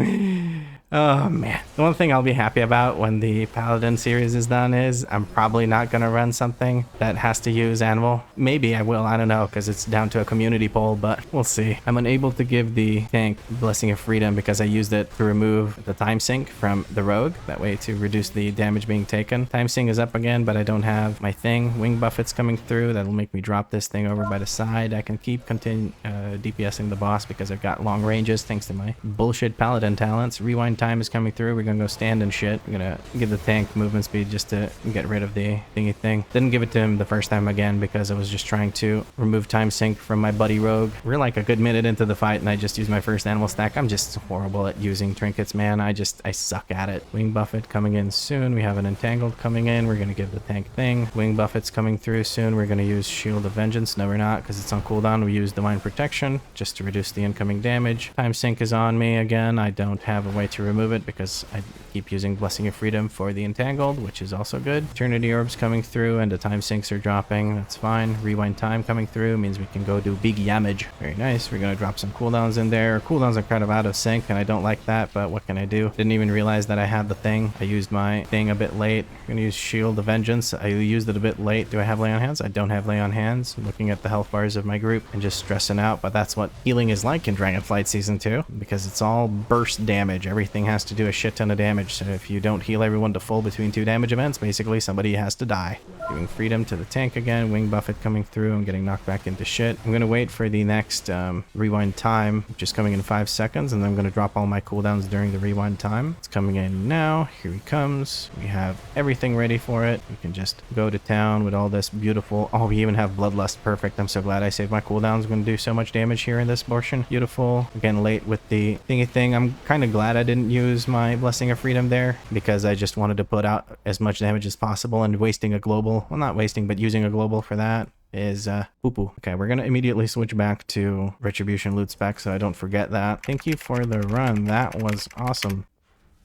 Oh man. The one thing I'll be happy about when the Paladin series is done is I'm probably not gonna run something that has to use animal. Maybe I will, I don't know, because it's down to a community poll, but we'll see. I'm unable to give the tank Blessing of Freedom because I used it to remove the time sink from the rogue. That way to reduce the damage being taken. Time sink is up again, but I don't have my thing. Wing buffet's coming through. That'll make me drop this thing over by the side. I can keep DPSing the boss because I've got long ranges thanks to my bullshit Paladin talents. Rewind time is coming through. We're gonna go stand and shit. I'm gonna give the tank movement speed just to get rid of the thingy thing. Didn't give it to him the first time again because I was just trying to remove time sink from my buddy rogue. We're like a good minute into the fight and I just used my first animal stack. I'm just horrible at using trinkets, man. I suck at it. Wing buffet coming in soon. We have an entangled coming in. We're gonna give the tank thing. Wing buffet's coming through soon. We're gonna use Shield of Vengeance. No, we're not, because it's on cooldown. We use Divine Protection just to reduce the incoming damage. Time sink is on me again. I don't have a way to remove it because I keep using Blessing of Freedom for the entangled, which is also good. Eternity orbs coming through and the time sinks are dropping. That's fine. Rewind time coming through means we can go do big damage. Very nice. We're gonna drop some cooldowns in there. Cooldowns are kind of out of sync and I don't like that, but what can I do? Didn't even realize that I had the thing. I used my thing a bit late. I'm gonna use Shield of Vengeance. I used it a bit late. Do I have Lay on Hands? I don't have Lay on Hands. I'm looking at the health bars of my group and just stressing out, but that's what healing is like in Dragonflight Season 2 because it's all burst damage. Everything has to do a shit ton of damage, so if you don't heal everyone to full between 2 damage events, basically somebody has to die. Giving freedom to the tank again. Wing buffet coming through. I'm getting knocked back into shit. I'm gonna wait for the next rewind time, which is coming in 5 seconds, and then I'm gonna drop all my cooldowns during the rewind time. It's coming in now. Here he comes. We have everything ready for it. We can just go to town with all this beautiful... Oh, we even have Bloodlust. Perfect. I'm so glad I saved my cooldowns. I'm gonna do so much damage here in this portion. Beautiful. Again, late with the thingy thing. I'm kind of glad I didn't use my Blessing of Freedom there because I just wanted to put out as much damage as possible, and wasting a global... Well, not wasting, but using a global for that is poo-poo. Okay, we're gonna immediately switch back to Retribution loot spec so I don't forget that. Thank you for the run. That was awesome.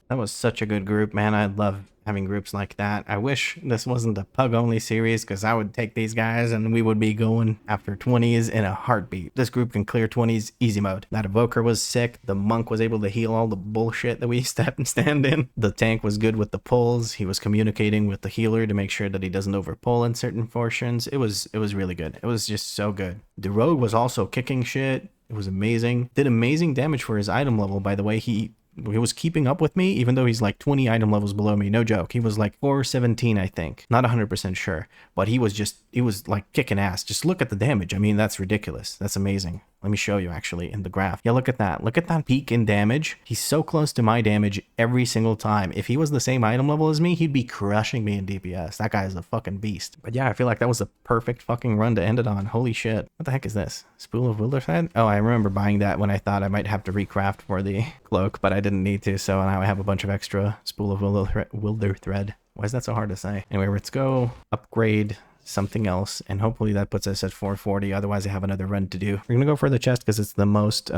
That was such a good group, man. I love having groups like that. I wish this wasn't a pug only series because I would take these guys and we would be going after 20s in a heartbeat. This group can clear 20s easy mode. That evoker was sick. The monk was able to heal all the bullshit that we step and stand in. The tank was good with the pulls. He was communicating with the healer to make sure that he doesn't overpull in certain portions. It was really good. It was just so good. The rogue was also kicking shit. It was amazing. Did amazing damage for his item level, by the way. He was keeping up with me, even though he's like 20 item levels below me. No joke. He was like 417, I think. Not 100% sure, but he was like kicking ass. Just look at the damage. I mean, that's ridiculous. That's amazing. Let me show you actually in the graph. Yeah, look at that. Look at that peak in damage. He's so close to my damage every single time. If he was the same item level as me, he'd be crushing me in DPS. That guy is a fucking beast. But yeah, I feel like that was a perfect fucking run to end it on. Holy shit. What the heck is this? Spool of Wilder Thread? Oh, I remember buying that when I thought I might have to recraft for the cloak, but I didn't need to, so now I have a bunch of extra Spool of Wilder Thread. Why is that so hard to say? Anyway, let's go upgrade something else, and hopefully that puts us at 440. Otherwise I have another run to do. We're gonna go for the chest because it's the most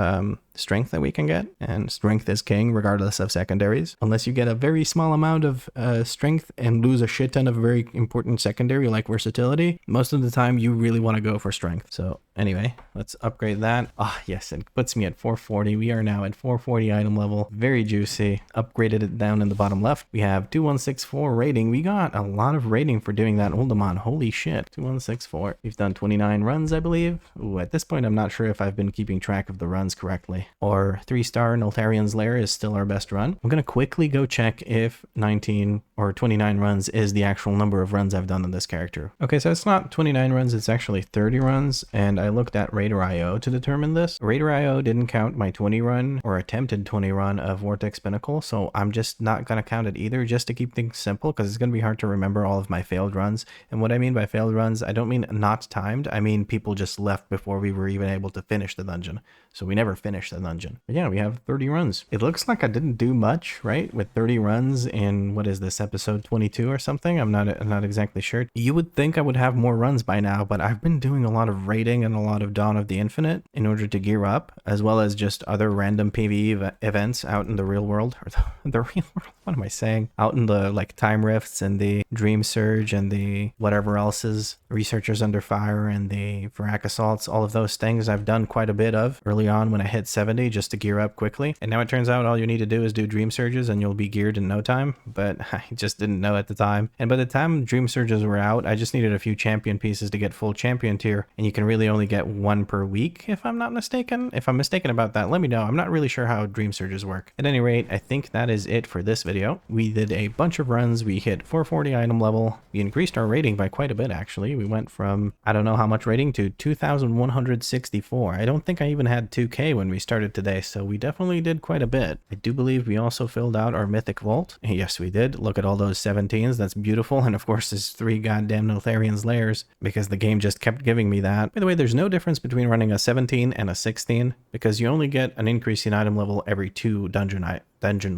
strength that we can get, and strength is king regardless of secondaries, unless you get a very small amount of strength and lose a shit ton of very important secondary like versatility. Most of the time you really want to go for strength. So anyway, let's upgrade that. Yes, it puts me at 440. We are now at 440 item level. Very juicy. Upgraded it down in the bottom left. We have 2164 rating. We got a lot of rating for doing that Uldaman. Holy shit. 2164. We've done 29 runs, I believe. Ooh, at this point I'm not sure if I've been keeping track of the runs correctly. Or 3-star Neltharion's Lair is still our best run. I'm gonna quickly go check if 19 or 29 runs is the actual number of runs I've done on this character. Okay, so it's not 29 runs, it's actually 30 runs, and I looked at RIO to determine this. RIO didn't count my 20 run or attempted 20 run of Vortex Pinnacle, so I'm just not gonna count it either, just to keep things simple, because it's gonna be hard to remember all of my failed runs. And what I mean by failed runs, I don't mean not timed, I mean people just left before we were even able to finish the dungeon. So we never finished the dungeon. But yeah, we have 30 runs. It looks like I didn't do much, right? With 30 runs in, what is this, episode 22 or something? I'm not exactly sure. You would think I would have more runs by now, but I've been doing a lot of raiding and a lot of Dawn of the Infinite in order to gear up, as well as just other random PvE events out in the real world. Or the real world? What am I saying? Out in the like time rifts and the Dream Surge and the whatever else is, Researchers Under Fire and the Vrak Assaults, all of those things I've done quite a bit of early on when I hit 70 just to gear up quickly. And now it turns out all you need to do is do Dream Surges and you'll be geared in no time, but I just didn't know at the time. And by the time Dream Surges were out, I just needed a few champion pieces to get full champion tier, and you can really only get one per week if I'm not mistaken. If I'm mistaken about that, let me know. I'm not really sure how Dream Surges work. At any rate, I think that is it for this video. We did a bunch of runs. We hit 440 item level. We increased our rating by quite a bit actually. We went from I don't know how much rating to 2,164. I don't think I even had 2k when we started today, so we definitely did quite a bit. I do believe we also filled out our Mythic Vault. Yes, we did. Look at all those 17s. That's beautiful. And of course, there's 3 goddamn Neltharion's Lairs because the game just kept giving me that. By the way, there's no difference between running a 17 and a 16 because you only get an increase in item level every 2 dungeon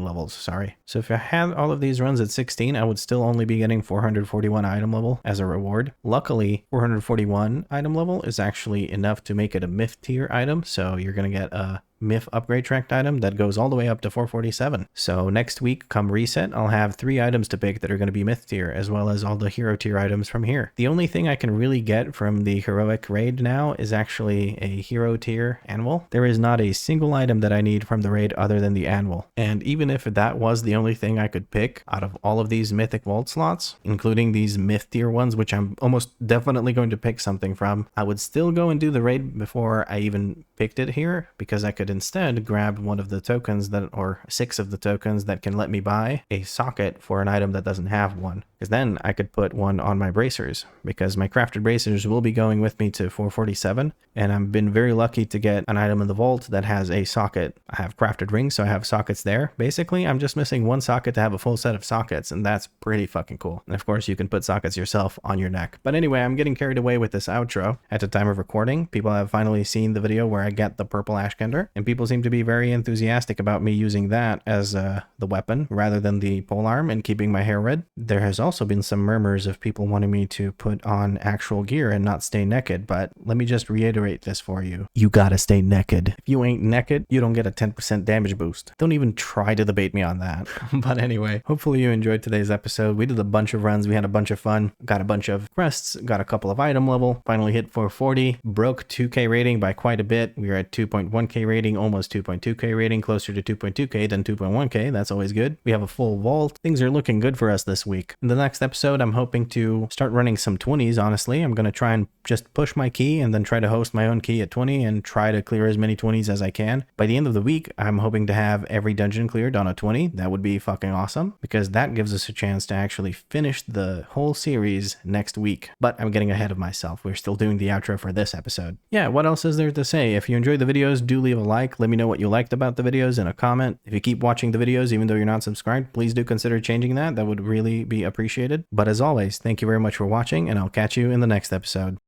levels, sorry. So if I had all of these runs at 16, I would still only be getting 441 item level as a reward. Luckily, 441 item level is actually enough to make it a myth tier item, so you're gonna get a myth upgrade tracked item that goes all the way up to 447. So next week, come reset, I'll have 3 items to pick that are going to be myth tier, as well as all the hero tier items from here. The only thing I can really get from the heroic raid now is actually a hero tier anvil. There is not a single item that I need from the raid other than the anvil. And even if that was the only thing I could pick out of all of these mythic vault slots, including these myth tier ones, which I'm almost definitely going to pick something from, I would still go and do the raid before I even picked it here, because I could instead grab one of the tokens that, or 6 of the tokens that can let me buy a socket for an item that doesn't have one. Because then I could put one on my bracers, because my crafted bracers will be going with me to 447, and I've been very lucky to get an item in the vault that has a socket. I have crafted rings, so I have sockets there. Basically, I'm just missing one socket to have a full set of sockets, and that's pretty fucking cool. And of course, you can put sockets yourself on your neck. But anyway, I'm getting carried away with this outro. At the time of recording, people have finally seen the video where I get the purple Ashkender, and people seem to be very enthusiastic about me using that as the weapon rather than the polearm and keeping my hair red. There has also been some murmurs of people wanting me to put on actual gear and not stay naked, but let me just reiterate this for you. You gotta stay naked. If you ain't naked, you don't get a 10% damage boost. Don't even try to debate me on that. But anyway, hopefully you enjoyed today's episode. We did a bunch of runs. We had a bunch of fun. Got a bunch of quests. Got a couple of item level. Finally hit 440. Broke 2k rating by quite a bit. We were at 2.1k rating rating, almost 2.2k rating, closer to 2.2k than 2.1k. That's always good. We have a full vault. Things are looking good for us this week. In the next episode, I'm hoping to start running some 20s, honestly. I'm going to try and just push my key and then try to host my own key at 20 and try to clear as many 20s as I can. By the end of the week, I'm hoping to have every dungeon cleared on a 20. That would be fucking awesome because that gives us a chance to actually finish the whole series next week. But I'm getting ahead of myself. We're still doing the outro for this episode. Yeah, what else is there to say? If you enjoyed the videos, do leave a like. Let me know what you liked about the videos in a comment. If you keep watching the videos, even though you're not subscribed, please do consider changing that. That would really be appreciated. But as always, thank you very much for watching, and I'll catch you in the next episode.